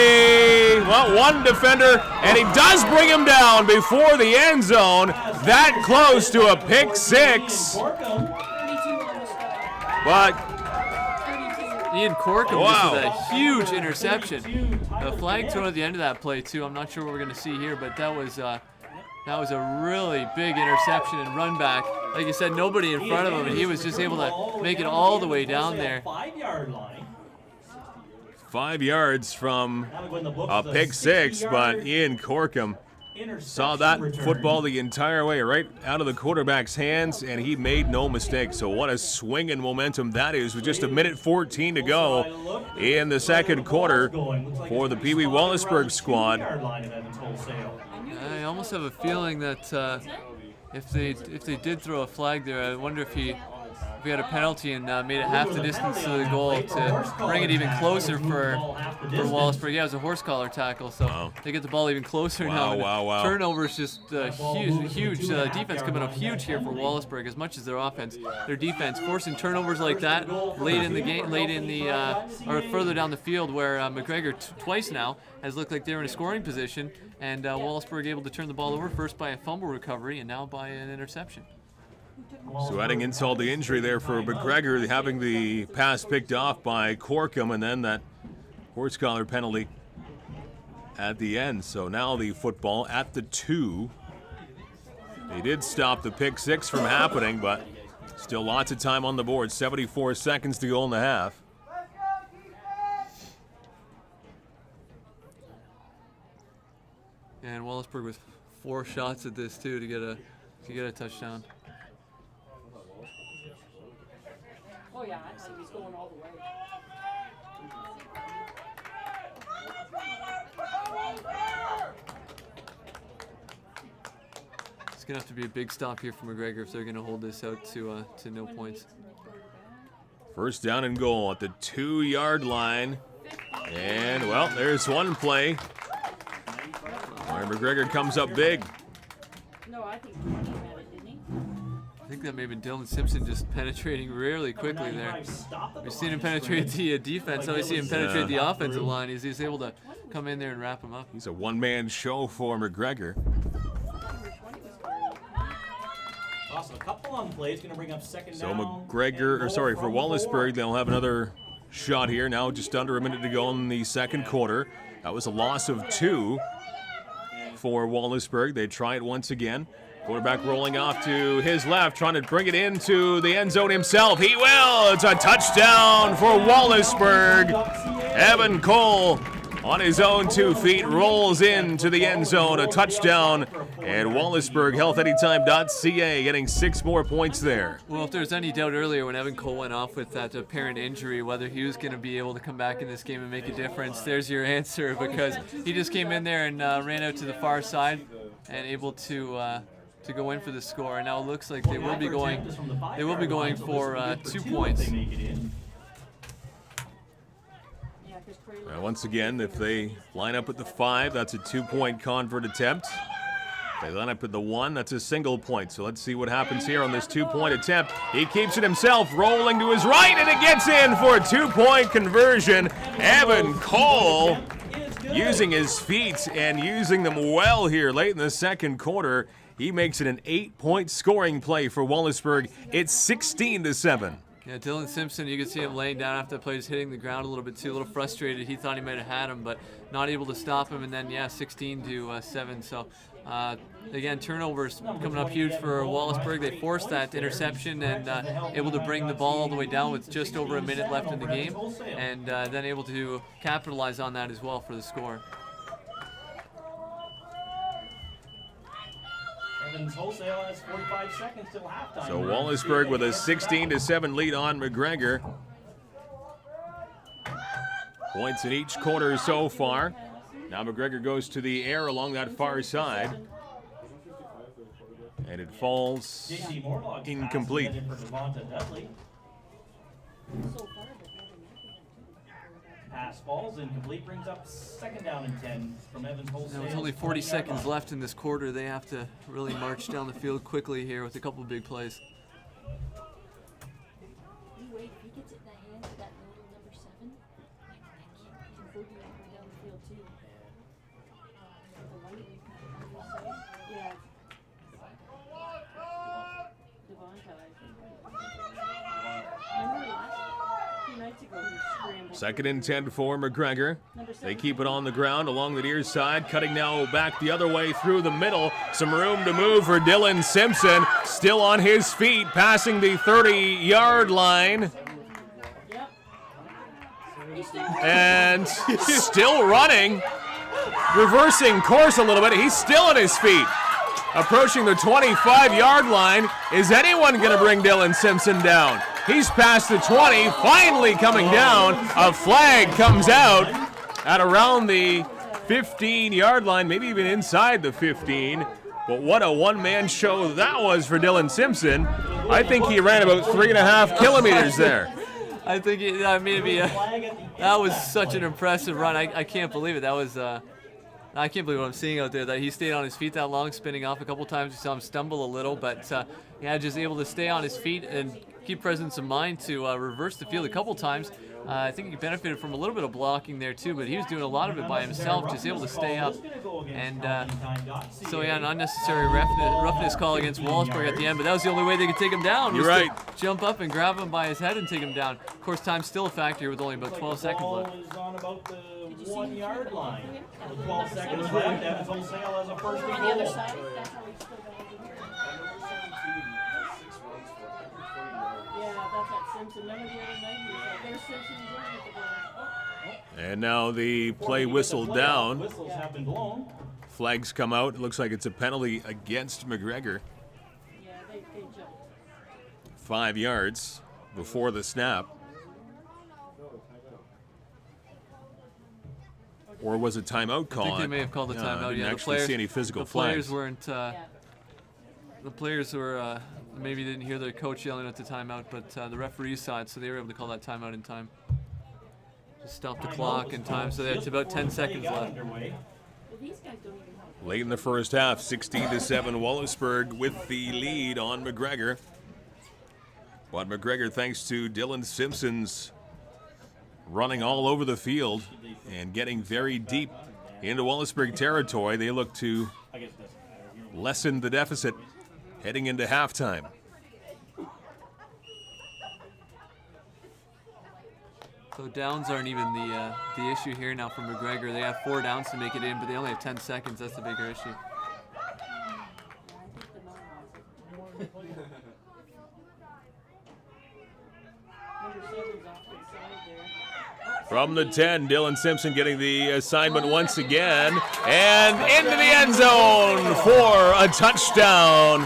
[SPEAKER 2] one defender, and he does bring him down before the end zone. That close to a pick six. But
[SPEAKER 3] Ian Corkum
[SPEAKER 2] Wow.
[SPEAKER 3] just with a huge interception. A flag thrown at the end of that play too. I'm not sure what we're going to see here, but that was a really big interception and run back. Like you said, nobody in front of him, and he was just able to make it all the way down there.
[SPEAKER 4] 5-yard line.
[SPEAKER 2] 5 yards from a pick six, but Ian Corkum saw that football the entire way right out of the quarterback's hands, and he made no mistake. So what a swing and momentum that is with just 1:14 to go in the second quarter for the Peewee Wallaceburg squad.
[SPEAKER 3] I almost have a feeling that if they did throw a flag there, I wonder if he had a penalty and made it half the distance to the goal to bring it even closer for Wallaceburg. Yeah, it was a horse collar tackle, so they get the ball even closer now.
[SPEAKER 2] Wow.
[SPEAKER 3] Turnovers just huge defense coming up huge here for Wallaceburg. As much as their offense, their defense forcing turnovers like that late in the game, or further down the field, where McGregor twice now has looked like they're in a scoring position, and Wallaceburg able to turn the ball over first by a fumble recovery and now by an interception.
[SPEAKER 2] So adding insult to injury there for McGregor, having the pass picked off by Corkum, and then that horse collar penalty at the end. So now the football at the 2. They did stop the pick six from happening, but still lots of time on the board. 74 seconds to go in the half.
[SPEAKER 3] And Wallaceburg with 4 shots at this too to get a touchdown.
[SPEAKER 5] Oh yeah, I see he's going all the way.
[SPEAKER 3] It's gonna have to be a big stop here for McGregor if they're gonna hold this out to no points.
[SPEAKER 2] First down and goal at the 2-yard line. And, well, there's one play where McGregor comes up big.
[SPEAKER 5] No, I think he had it, didn't he?
[SPEAKER 3] I think that may have been Dylan Simpson just penetrating really quickly there. We've seen him penetrate the defense. Now we see him penetrate the offensive line. He's able to come in there and wrap him up.
[SPEAKER 2] He's a one-man show for McGregor.
[SPEAKER 4] Awesome. A couple on plays going to bring up second
[SPEAKER 2] So
[SPEAKER 4] down.
[SPEAKER 2] McGregor, for Wallaceburg, they'll have another shot here. Now just under a minute to go in the second quarter. That was a loss of 2 for Wallaceburg. They try it once again. Quarterback rolling off to his left, trying to bring it into the end zone himself. He will. It's a touchdown for Wallaceburg. Evan Cole on his own 2 feet rolls into the end zone. A touchdown. And Wallaceburg, healthanytime.ca, getting 6 more points there.
[SPEAKER 3] Well, if there's any doubt earlier when Evan Cole went off with that apparent injury, whether he was going to be able to come back in this game and make a difference, there's your answer, because he just came in there and ran out to the far side and able to go in for the score. And now it looks like they will be going for 2 points.
[SPEAKER 2] Now once again, if they line up at the 5, that's a 2-point convert attempt. If they line up at the 1, that's a single point. So let's see what happens here on this 2-point attempt. He keeps it himself, rolling to his right, and it gets in for a 2-point conversion. Evan Cole using his feet and using them well here late in the second quarter. He makes it an 8-point scoring play for Wallaceburg. It's 16-7.
[SPEAKER 3] Yeah, Dylan Simpson, you can see him laying down after the play, just hitting the ground a little bit too, a little frustrated. He thought he might have had him, but not able to stop him. And then, 16-7. So, again, turnovers coming up huge for Wallaceburg. They forced that interception and able to bring the ball all the way down with just over a minute left in the game, and then able to capitalize on that as well for the score.
[SPEAKER 4] Wholesale has 45 seconds till halftime.
[SPEAKER 2] So Wallaceburg with a 16-7 lead on McGregor. Points in each quarter so far. Now McGregor goes to the air along that far side. And it falls incomplete.
[SPEAKER 4] Pass falls incomplete, brings up second down and 10 from Evans Wholesale.
[SPEAKER 3] Now with only 40 seconds left in this quarter, they have to really march down the field quickly here with a couple big plays.
[SPEAKER 5] Wait, if he gets it in the hands of that little number 7, can boogie all the way down the field too. Yeah. Devonta, I think. Remember last 2 nights ago, he
[SPEAKER 2] Second and 10 for McGregor. They keep it on the ground along the near side, cutting now back the other way through the middle. Some room to move for Dylan Simpson. Still on his feet, passing the 30-yard line. And still running, reversing course a little bit. He's still on his feet. Approaching the 25-yard line. Is anyone going to bring Dylan Simpson down? He's past the 20, finally coming down. A flag comes out at around the 15-yard line, maybe even inside the 15. But what a one-man show that was for Dylan Simpson. I think he ran about 3.5 kilometers there.
[SPEAKER 3] I think that was such an impressive run. I can't believe it. That was I can't believe what I'm seeing out there. That he stayed on his feet that long, spinning off a couple times. We saw him stumble a little, but just able to stay on his feet and keep presence of mind to reverse the field a couple times. I think he benefited from a little bit of blocking there too, but he was doing a lot of it by himself, just able to stay up. And so an unnecessary roughness call against Wallaceburg at the end, but that was the only way they could take him down.
[SPEAKER 2] You're right.
[SPEAKER 3] Jump up and grab him by his head and take him down. Of course, time's still a factor with only about 12 seconds left.
[SPEAKER 4] Ball is on about the 1-yard line. With 12 seconds left, Evans Wholesale has a first and
[SPEAKER 5] On the other
[SPEAKER 4] goal.
[SPEAKER 5] side, that's how we still got it in here. Yeah, that's that Simpson. Remember the other night? He was like, there's Simpson doing it again.
[SPEAKER 2] And now the play whistled down.
[SPEAKER 4] Whistles have been blown.
[SPEAKER 2] Flags come out. It looks like it's a penalty against McGregor.
[SPEAKER 5] Yeah, they jumped.
[SPEAKER 2] 5 yards before the snap. Or was it timeout call?
[SPEAKER 3] I think they may have called the timeout.
[SPEAKER 2] I didn't
[SPEAKER 3] The
[SPEAKER 2] actually
[SPEAKER 3] players,
[SPEAKER 2] see any physical
[SPEAKER 3] the players
[SPEAKER 2] flags.
[SPEAKER 3] weren't. The players were maybe didn't hear their coach yelling at the timeout, but the referees saw it, so they were able to call that timeout in time. Just stop the clock in time, so that's about 10 seconds left.
[SPEAKER 5] Well, these guys don't even have.
[SPEAKER 2] Late in the first half, 16-7, Wallaceburg with the lead on McGregor. But McGregor, thanks to Dylan Simpson's running all over the field and getting very deep into Wallaceburg territory, they look to lessen the deficit heading into halftime.
[SPEAKER 3] So downs aren't even the issue here now for McGregor. They have 4 downs to make it in, but they only have 10 seconds. That's the bigger issue.
[SPEAKER 5] Number 7's off to the side there.
[SPEAKER 2] From the 10, Dylan Simpson getting the assignment once again. And into the end zone for a touchdown.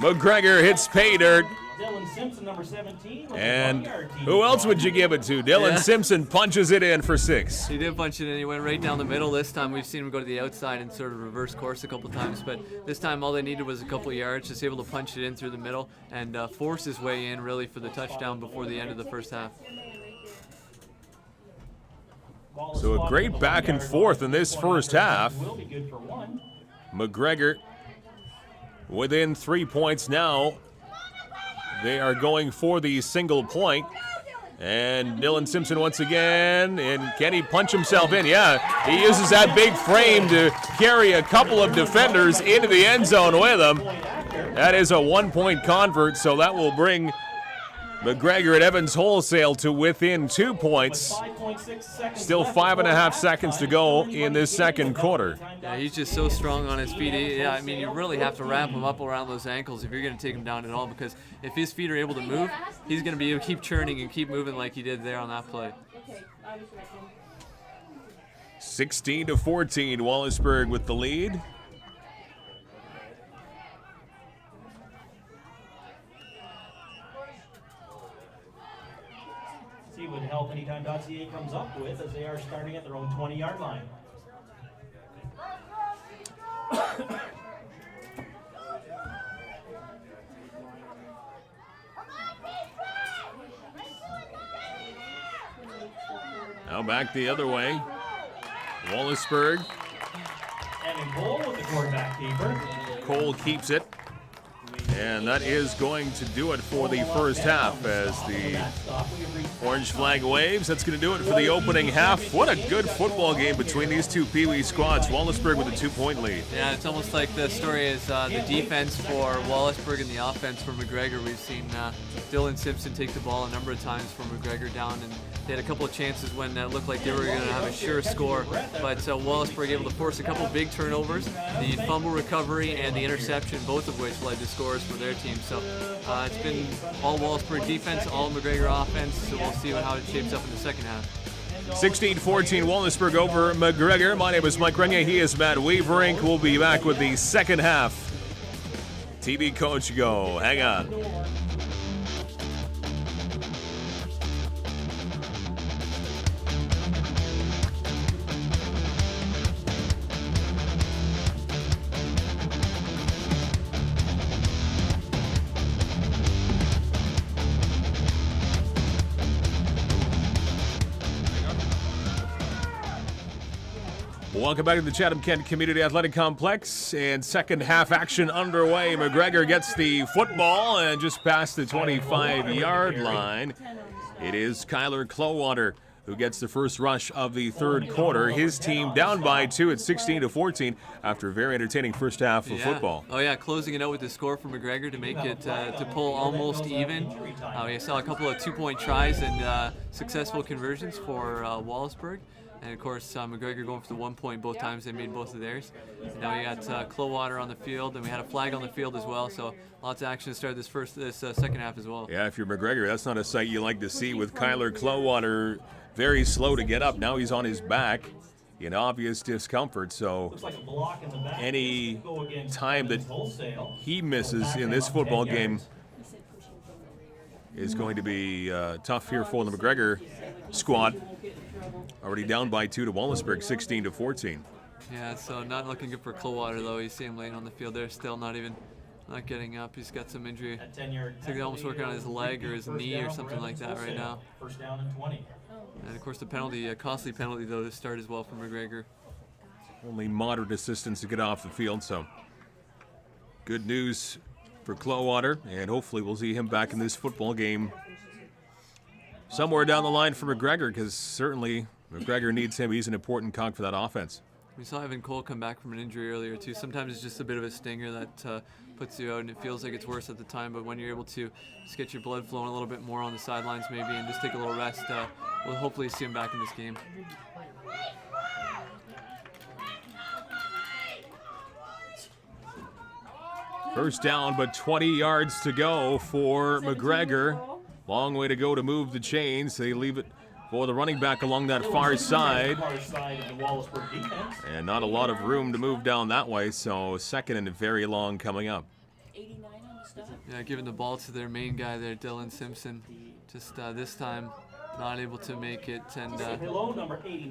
[SPEAKER 2] McGregor hits pay dirt.
[SPEAKER 4] Dylan Simpson, number 17.
[SPEAKER 2] And who else would you give it to? Dylan Simpson punches it in for 6.
[SPEAKER 3] He did punch it in. He went right down the middle this time. We've seen him go to the outside and sort of reverse course a couple times, but this time all they needed was a couple of yards, just able to punch it in through the middle and force his way in really for the touchdown before the end of the first half.
[SPEAKER 2] So a great back and forth in this first half.
[SPEAKER 4] Will be good for 1.
[SPEAKER 2] McGregor within 3 points now. They are going for the single point. And Dylan Simpson once again. And can he punch himself in? Yeah, he uses that big frame to carry a couple of defenders into the end zone with him. That is a 1-point convert, so that will bring McGregor at Evans Wholesale to within 2 points. Still 5.5 seconds to go in this second quarter.
[SPEAKER 3] Yeah, he's just so strong on his feet. I mean, you really have to wrap him up around those ankles if you're going to take him down at all, because if his feet are able to move, he's going to be able to keep churning and keep moving like he did there on that play.
[SPEAKER 5] Okay, I was reckon.
[SPEAKER 2] 16-14, Wallaceburg with the lead.
[SPEAKER 4] See what helpanytime.ca comes up with as they are starting at their own 20-yard line.
[SPEAKER 2] Now back the other way. Wallaceburg.
[SPEAKER 4] And a goal with the quarterback keeper.
[SPEAKER 2] Cole keeps it. And that is going to do it for the first half as the orange flag waves. That's going to do it for the opening half. What a good football game between these two Peewee squads. Wallaceburg with a 2-point lead.
[SPEAKER 3] Yeah, it's almost like the story is the defense for Wallaceburg and the offense for McGregor. We've seen Dylan Simpson take the ball a number of times for McGregor down, and they had a couple of chances when it looked like they were going to have a sure score, but Wallaceburg able to force a couple big turnovers, the fumble recovery and the interception, both of which led to scores for their team. So it's been all Wallaceburg defense, all McGregor offense, so we'll see how it shapes up in the second half.
[SPEAKER 2] 16-14 Wallaceburg over McGregor. My name is Mike Renier. He is Matt Weaverink. We'll be back with the second half. TV coach go. Hang on. Welcome back to the Chatham-Kent Community Athletic Complex, and second half action underway. McGregor gets the football and just past the 25-yard line. It is Kyler Clowater who gets the first rush of the third quarter. His team down by 2 at 16-14 after a very entertaining first half of football.
[SPEAKER 3] Oh yeah, closing it out with the score for McGregor to make it to pull almost even. We saw a couple of 2-point tries and successful conversions for Wallaceburg. And of course, McGregor going for the 1 point both times. They made both of theirs. And now we got Clowater on the field, and we had a flag on the field as well. So lots of action to start this second half as well.
[SPEAKER 2] Yeah, if you're McGregor, that's not a sight you like to see with Kyler Clowater very slow to get up. Now he's on his back in obvious discomfort. So any time that he misses in this football game is going to be tough here for the McGregor squad. Already down by 2 to Wallaceburg, 16-14.
[SPEAKER 3] Yeah, so not looking good for Clowater though. You see him laying on the field there, still not getting up. He's got some injury. I think they're almost working on his leg or his knee or something like that right now.
[SPEAKER 4] First down and 20.
[SPEAKER 3] And of course the penalty, a costly penalty though to start as well for McGregor.
[SPEAKER 2] Only moderate assistance to get off the field, so good news for Clowater, and hopefully we'll see him back in this football game somewhere down the line for McGregor, because certainly McGregor needs him. He's an important cog for that offense.
[SPEAKER 3] We saw Evan Cole come back from an injury earlier too. Sometimes it's just a bit of a stinger that puts you out, and it feels like it's worse at the time. But when you're able to just get your blood flowing a little bit more on the sidelines maybe and just take a little rest, we'll hopefully see him back in this game.
[SPEAKER 2] First down, but 20 yards to go for McGregor. Long way to go to move the chains. They leave it for the running back along that far side. And not a lot of room to move down that way, so second and very long coming up.
[SPEAKER 3] Yeah, giving the ball to their main guy there, Dylan Simpson. Just this time not able to make it, and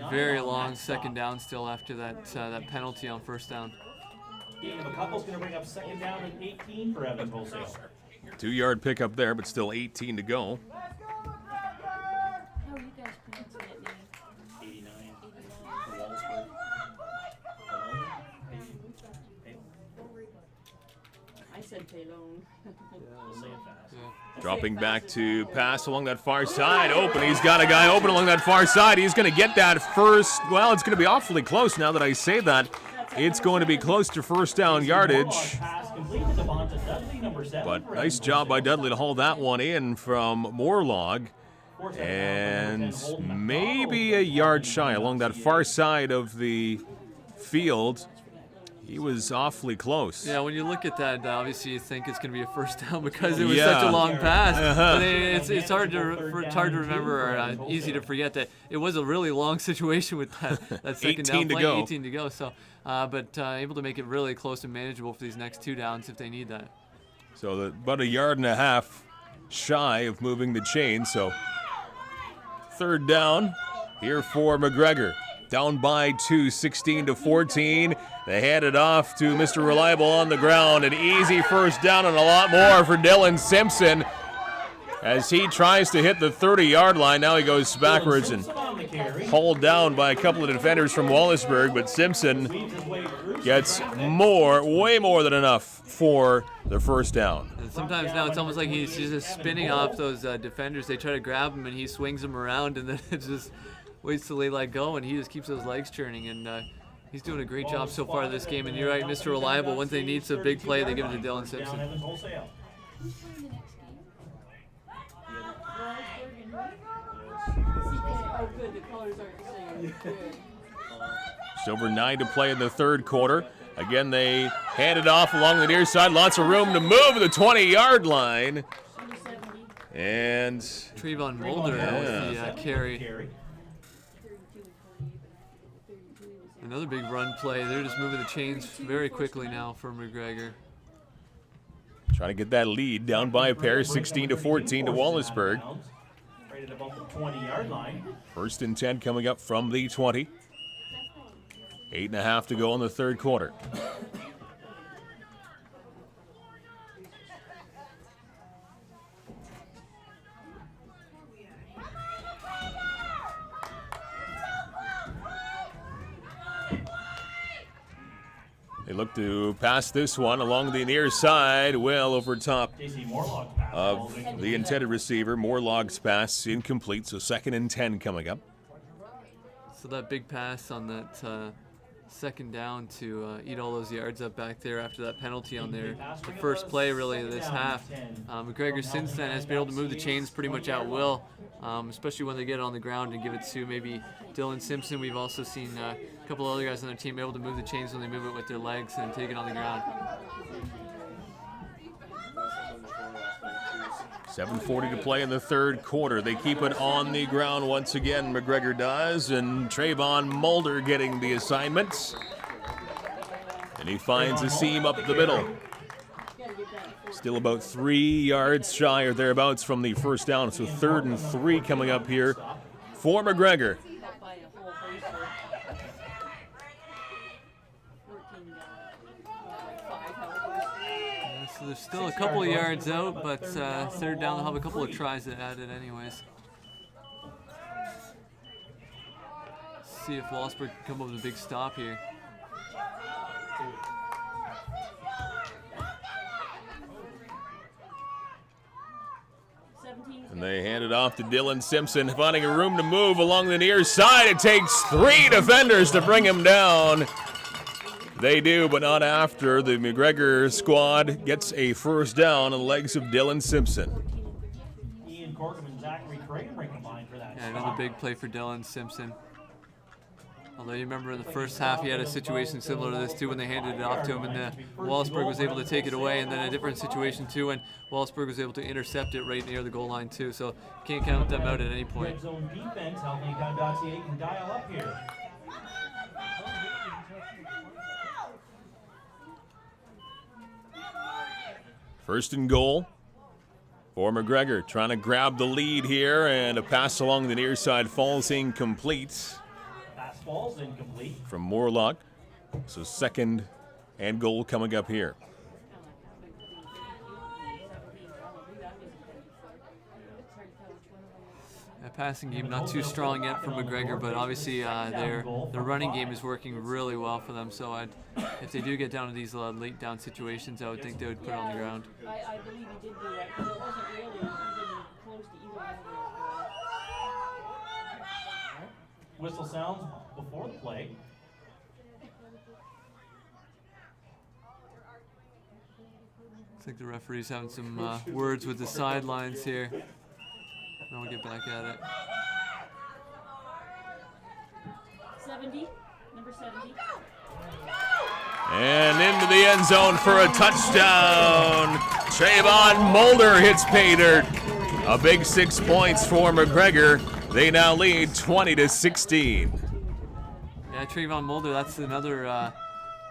[SPEAKER 3] very long second down still after that penalty on first down.
[SPEAKER 4] Gain of a couple is going to bring up second down and 18 for Evan Wholesale.
[SPEAKER 2] 2-yard pickup there, but still 18 to go.
[SPEAKER 5] How are you guys pronouncing that name?
[SPEAKER 4] 89. For Wallaceburg.
[SPEAKER 5] I said Pelone.
[SPEAKER 4] We'll say it fast.
[SPEAKER 3] Yeah.
[SPEAKER 2] Dropping back to pass along that far side. Open. He's got a guy open along that far side. He's going to get that first. Well, it's going to be awfully close now that I say that. It's going to be close to first down yardage. But nice job by Dudley to hold that one in from Morlog. And maybe a yard shy along that far side of the field. He was awfully close.
[SPEAKER 3] Yeah, when you look at that, obviously you think it's going to be a first down because it was such a long pass. But it's hard to remember or easy to forget that it was a really long situation with that second down play, 18 to go. So, but able to make it really close and manageable for these next 2 downs if they need that.
[SPEAKER 2] So about a yard and a half shy of moving the chain. So third down here for McGregor. Down by 2, 16-14. They hand it off to Mr. Reliable on the ground. An easy first down and a lot more for Dylan Simpson. as he tries to hit the 30-yard line. Now he goes backwards and hauled down by a couple of defenders from Wallaceburg, but Simpson gets way more than enough for the first down.
[SPEAKER 3] And sometimes now it's almost like he's just spinning off those defenders. They try to grab him and he swings them around, and then it just waits till they let go, and he just keeps those legs churning. And he's doing a great job so far this game. And you're right, Mr. Reliable. Once they need some big play, they give it to Dylan Simpson.
[SPEAKER 5] Oh, good. The colors aren't the same. Good.
[SPEAKER 2] Just over 9 to play in the third quarter. Again, they hand it off along the near side. Lots of room to move the 20-yard line. And
[SPEAKER 3] Trayvon Mulder with the carry. Another big run play. They're just moving the chains very quickly now for McGregor.
[SPEAKER 2] Trying to get that lead down by a pair, 16-14 to Wallaceburg.
[SPEAKER 4] Right at about the 20-yard line.
[SPEAKER 2] 1st and 10 coming up from the 20. 8.5 to go in the third quarter. They look to pass this one along the near side, well over top of the intended receiver. Morlock's pass incomplete, so 2nd and 10 coming up.
[SPEAKER 3] So that big pass on that second down to eat all those yards up back there after that penalty on there. The first play really of this half. McGregor since then has been able to move the chains pretty much at will, especially when they get it on the ground and give it to maybe Dylan Simpson. We've also seen a couple other guys on their team able to move the chains when they move it with their legs and take it on the ground.
[SPEAKER 2] 7:40 to play in the third quarter. They keep it on the ground once again, McGregor does, and Trayvon Mulder getting the assignment. And he finds a seam up the middle. Still about 3 yards shy or thereabouts from the first down, so 3rd and 3 coming up here for McGregor.
[SPEAKER 3] So there's still a couple of yards out, but 3rd down, they'll have a couple of tries to add it anyways. See if Wallaceburg can come up with a big stop here.
[SPEAKER 2] And they hand it off to Dylan Simpson, finding a room to move along the near side. It takes 3 defenders to bring him down. They do, but not after. The McGregor squad gets a first down on the legs of Dylan Simpson.
[SPEAKER 4] Ian Corkum and Zachary Kramer combined for that.
[SPEAKER 3] Yeah, another big play for Dylan Simpson. Although you remember in the first half he had a situation similar to this too when they handed it off to him, and Wallaceburg was able to take it away, and then a different situation too when Wallaceburg was able to intercept it right near the goal line too. So can't count them out at any point.
[SPEAKER 4] Red zone defense, healthytime.ca can dial up here.
[SPEAKER 2] First and goal for McGregor, trying to grab the lead here, and a pass along the near side falls incomplete.
[SPEAKER 4] Pass falls incomplete.
[SPEAKER 2] From Morlock. So 2nd and goal coming up here.
[SPEAKER 3] That passing game not too strong yet from McGregor, but obviously their running game is working really well for them. So if they do get down to these late down situations, I would think they would put it on the ground.
[SPEAKER 5] I believe he did do that, because it wasn't really even close to either one of those.
[SPEAKER 4] Whistle sounds before the play.
[SPEAKER 3] Looks like the referee's having some words with the sidelines here. And we'll get back at it.
[SPEAKER 5] 70, number 70.
[SPEAKER 2] And into the end zone for a touchdown. Trayvon Mulder hits pay dirt. A big 6 points for McGregor. They now lead 20-16.
[SPEAKER 3] Yeah, Trayvon Mulder, that's another,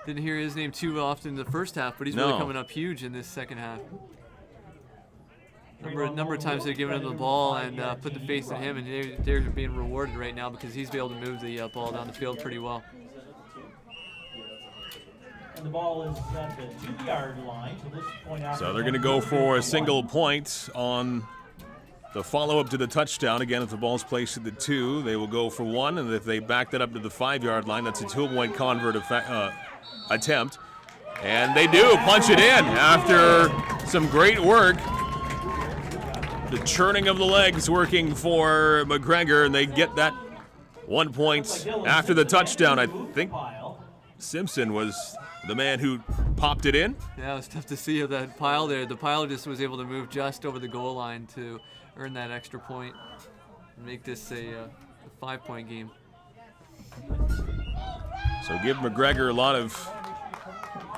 [SPEAKER 3] didn't hear his name too often in the first half, but he's really coming up huge in this second half. Number of times they've given him the ball and put the faith in him, and they're being rewarded right now because he's been able to move the ball down the field pretty well.
[SPEAKER 4] And the ball is at the 2-yard line. So they're
[SPEAKER 2] going to go for a single point on the follow-up to the touchdown. Again, if the ball's placed at the 2, they will go for 1, and if they back that up to the 5-yard line, that's a 2-point convert attempt. And they do punch it in after some great work. The churning of the legs working for McGregor, and they get that 1 point after the touchdown. I think Simpson was the man who popped it in.
[SPEAKER 3] Yeah, it was tough to see that pile there. The pile just was able to move just over the goal line to earn that extra point and make this a 5-point game.
[SPEAKER 2] So give McGregor a lot of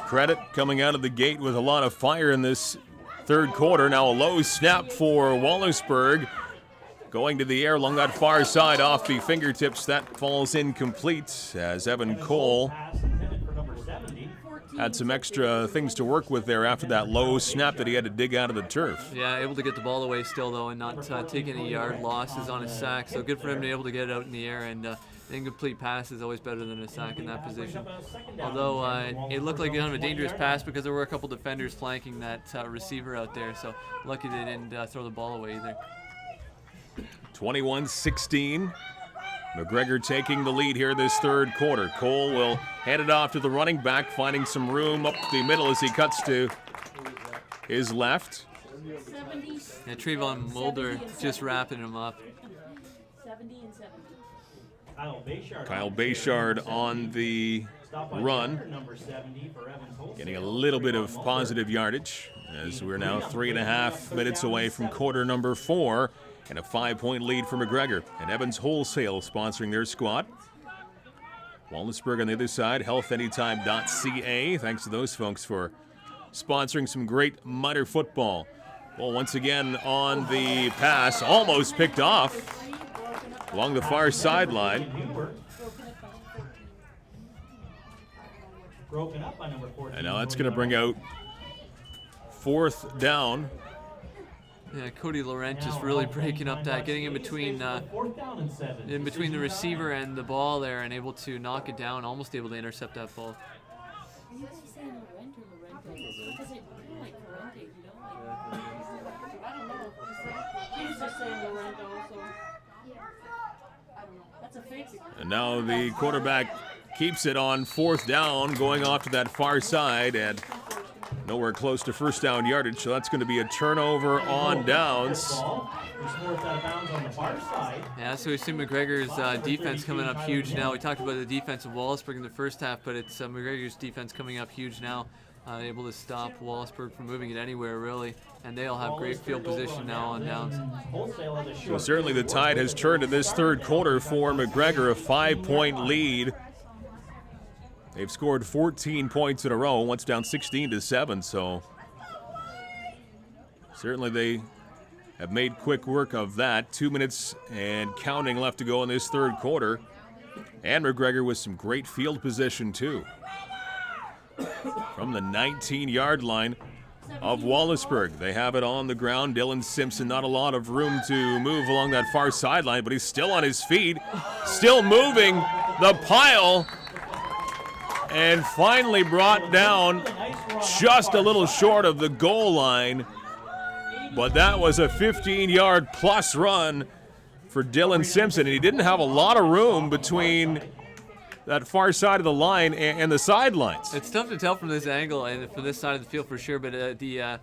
[SPEAKER 2] credit coming out of the gate with a lot of fire in this third quarter. Now a low snap for Wallaceburg. Going to the air along that far side off the fingertips. That falls incomplete as Evan Cole had some extra things to work with there after that low snap that he had to dig out of the turf.
[SPEAKER 3] Yeah, able to get the ball away still, though, and not take any yard losses on his sack. So good for him to be able to get it out in the air, and incomplete pass is always better than a sack in that position. Although it looked like kind of a dangerous pass because there were a couple defenders flanking that receiver out there, so lucky they didn't throw the ball away either.
[SPEAKER 2] 21-16. McGregor taking the lead here this third quarter. Cole will hand it off to the running back, finding some room up the middle as he cuts to his left.
[SPEAKER 5] 70.
[SPEAKER 3] Yeah, Trayvon Mulder just wrapping him up.
[SPEAKER 5] 70 and 70.
[SPEAKER 2] Kyle Bayshard on the run, getting a little bit of positive yardage as we're now 3.5 minutes away from quarter number 4. And a 5-point lead for McGregor. And Evans Wholesale sponsoring their squad. Wallaceburg on the other side, healthanytime.ca. Thanks to those folks for sponsoring some great minor football. Well, once again on the pass, almost picked off along the far sideline. And now that's going to bring out 4th down.
[SPEAKER 3] Yeah, Cody Laurent just really breaking up that, getting in between the receiver and the ball there, and able to knock it down, almost able to intercept that ball.
[SPEAKER 5] Are you actually saying Laurent or Laurente? Because it like Laurente, you know? I don't know. He's just saying Laurent also. I don't know. That's a fake.
[SPEAKER 2] And now the quarterback keeps it on 4th down, going off to that far side, and nowhere close to first down yardage, so that's going to be a turnover on downs.
[SPEAKER 3] Yeah, so we see McGregor's defense coming up huge now. We talked about the defense of Wallaceburg in the first half, but it's McGregor's defense coming up huge now, able to stop Wallaceburg from moving it anywhere, really, and they'll have great field position now on downs.
[SPEAKER 2] So certainly the tide has turned in this third quarter for McGregor, a 5-point lead. They've scored 14 points in a row, once down 16-7, so certainly they have made quick work of that. 2 minutes and counting left to go in this third quarter. And McGregor with some great field position, too. From the 19-yard line of Wallaceburg. They have it on the ground. Dylan Simpson, not a lot of room to move along that far sideline, but he's still on his feet, still moving the pile. And finally brought down just a little short of the goal line. But that was a 15-yard plus run for Dylan Simpson. And he didn't have a lot of room between that far side of the line and the sidelines.
[SPEAKER 3] It's tough to tell from this angle and from this side of the field for sure, but the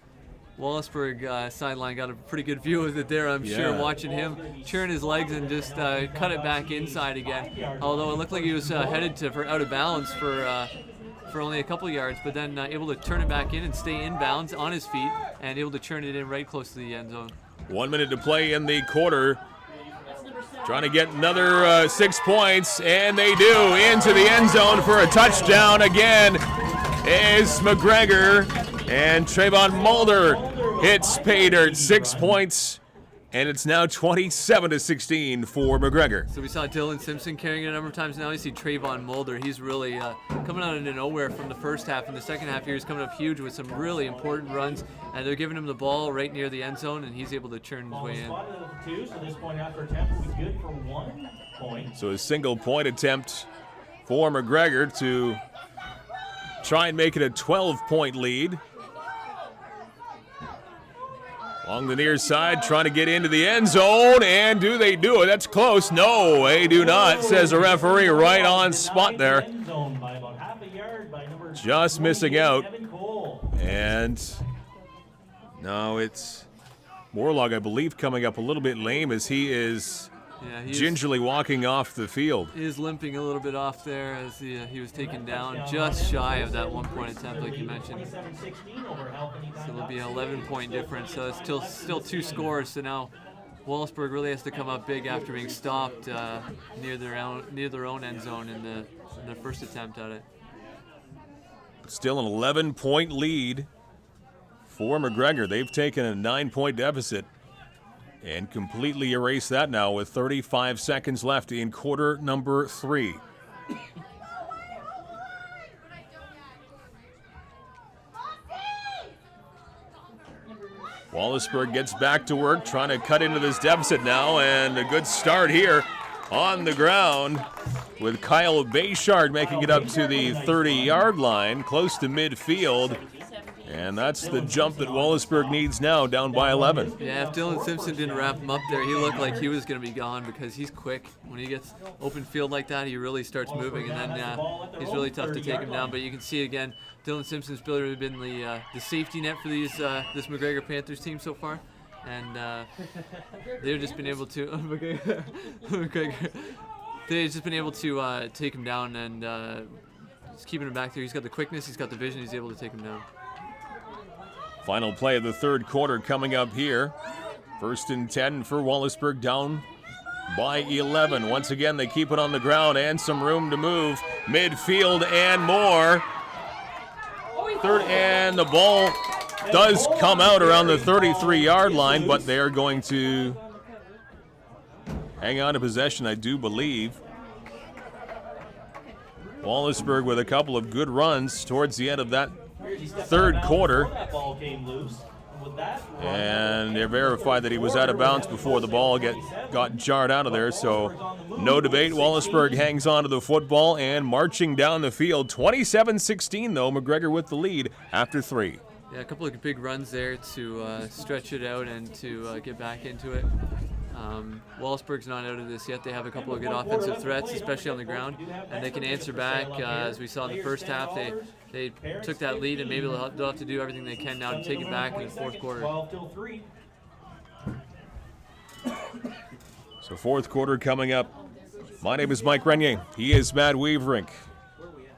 [SPEAKER 3] Wallaceburg sideline got a pretty good view of it there, I'm sure, watching him churn his legs and just cut it back inside again. Although it looked like he was headed for out of bounds for only a couple yards, but then able to turn it back in and stay in bounds on his feet and able to turn it in right close to the end zone.
[SPEAKER 2] 1 minute to play in the quarter. Trying to get another 6 points, and they do, into the end zone for a touchdown again is McGregor. And Trayvon Mulder hits pay dirt, 6 points, and it's now 27-16 for McGregor.
[SPEAKER 3] So we saw Dylan Simpson carrying it a number of times. Now you see Trayvon Mulder. He's really coming out of nowhere from the first half. In the second half here, he's coming up huge with some really important runs, and they're giving him the ball right near the end zone, and he's able to churn his way in.
[SPEAKER 2] So a single point attempt for McGregor to try and make it a 12-point lead. Along the near side, trying to get into the end zone, and do they do it? That's close. No, they do not, says the referee, right on spot there. Just missing out. And now it's Morlog, I believe, coming up a little bit lame as he is gingerly walking off the field.
[SPEAKER 3] He is limping a little bit off there as he was taken down just shy of that 1-point attempt, like you mentioned. So it'll be an 11-point difference. So it's still 2 scores. So now Wallaceburg really has to come up big after being stopped near their own end zone in their first attempt at it.
[SPEAKER 2] Still an 11-point lead for McGregor. They've taken a 9-point deficit and completely erased that now with 35 seconds left in quarter number 3. Wallaceburg gets back to work, trying to cut into this deficit now, and a good start here on the ground with Kyle Bayshard making it up to the 30-yard line, close to midfield. And that's the jump that Wallaceburg needs now, down by 11.
[SPEAKER 3] Yeah, if Dylan Simpson didn't wrap him up there, he looked like he was going to be gone because he's quick. When he gets open field like that, he really starts moving, and then he's really tough to take him down. But you can see again, Dylan Simpson's really been the safety net for this McGregor Panthers team so far. And they've just been able to they've just been able to take him down, and just keeping him back there. He's got the quickness, he's got the vision, he's able to take him down.
[SPEAKER 2] Final play of the third quarter coming up here. 1st and 10 for Wallaceburg, down by 11. Once again, they keep it on the ground and some room to move. Midfield and more. Third, and the ball does come out around the 33-yard line, but they are going to hang on to possession, I do believe. Wallaceburg with a couple of good runs towards the end of that third quarter, and they verified that he was out of bounds before the ball got jarred out of there, so no debate. Wallaceburg hangs on to the football and marching down the field. 27-16 though, McGregor with the lead after 3.
[SPEAKER 3] Yeah, a couple of big runs there to stretch it out and to get back into it. Wallaceburg's not out of this yet. They have a couple of good offensive threats, especially on the ground, and they can answer back. As we saw in the first half, they took that lead, and maybe they'll have to do everything they can now to take it back in the fourth quarter.
[SPEAKER 2] So fourth quarter coming up. My name is Mike Renier. He is Matt Weaverink.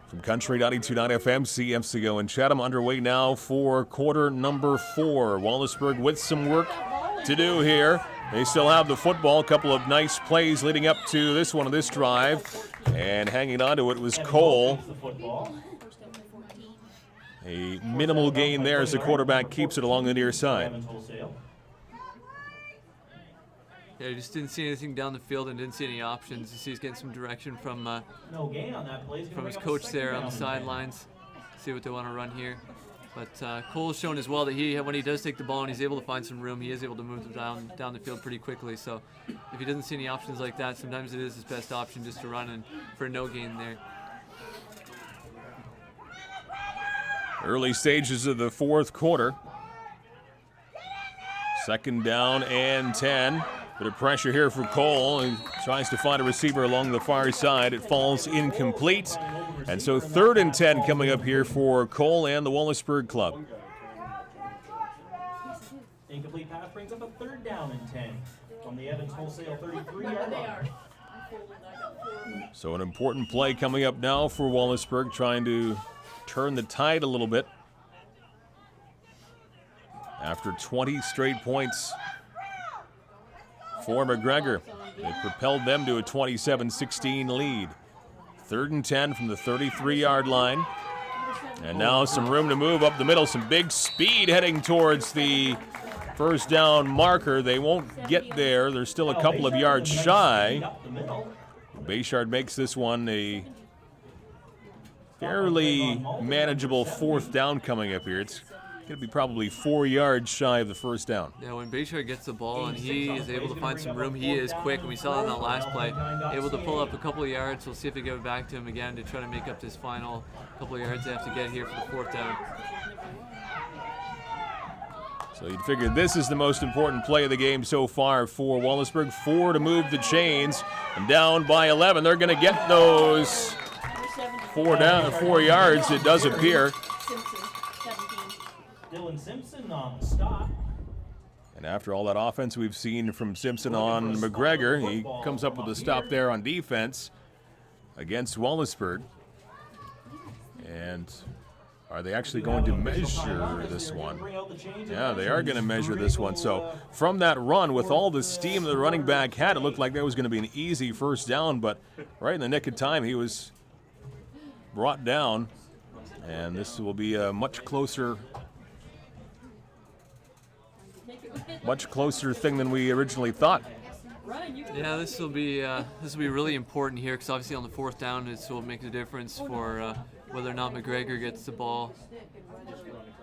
[SPEAKER 2] From Country 92.9 FM, CFCO in Chatham, underway now for quarter number 4. Wallaceburg with some work to do here. They still have the football. A couple of nice plays leading up to this one of this drive. And hanging on to it was Cole. A minimal gain there as the quarterback keeps it along the near side.
[SPEAKER 3] Yeah, he just didn't see anything down the field and didn't see any options. You see he's getting some direction from his coach there on the sidelines. See what they want to run here. But Cole's shown as well that when he does take the ball and he's able to find some room, he is able to move down the field pretty quickly. So if he doesn't see any options like that, sometimes it is his best option just to run and for no gain there.
[SPEAKER 2] Early stages of the fourth quarter. 2nd down and 10. Bit of pressure here for Cole. He tries to find a receiver along the far side. It falls incomplete. And so 3rd and 10 coming up here for Cole and the Wallaceburg club.
[SPEAKER 4] Incomplete pass brings up a 3rd down and 10 from the Evans Wholesale 33-yard line.
[SPEAKER 2] So an important play coming up now for Wallaceburg, trying to turn the tide a little bit. After 20 straight points for McGregor, it propelled them to a 27-16 lead. 3rd and 10 from the 33-yard line. And now some room to move up the middle. Some big speed heading towards the first down marker. They won't get there. They're still a couple of yards shy. Bayshard makes this one a fairly manageable 4th down coming up here. It's going to be probably 4 yards shy of the first down.
[SPEAKER 3] Yeah, when Bayshard gets the ball and he is able to find some room, he is quick. And we saw in that last play, able to pull up a couple of yards. We'll see if they give it back to him again to try to make up this final couple of yards they have to get here for the 4th down.
[SPEAKER 2] So you'd figure this is the most important play of the game so far for Wallaceburg. 4 to move the chains, and down by 11. They're going to get those 4 yards, it does appear.
[SPEAKER 5] Simpson, 17.
[SPEAKER 4] Dylan Simpson on the stop.
[SPEAKER 2] And after all that offense we've seen from Simpson on McGregor, he comes up with a stop there on defense against Wallaceburg. And are they actually going to measure this one? Yeah, they are going to measure this one. So from that run, with all the steam the running back had, it looked like that was going to be an easy first down, but right in the nick of time, he was brought down. And this will be a much closer thing than we originally thought.
[SPEAKER 3] Yeah, this will be really important here, because obviously on the 4th down, this will make the difference for whether or not McGregor gets the ball.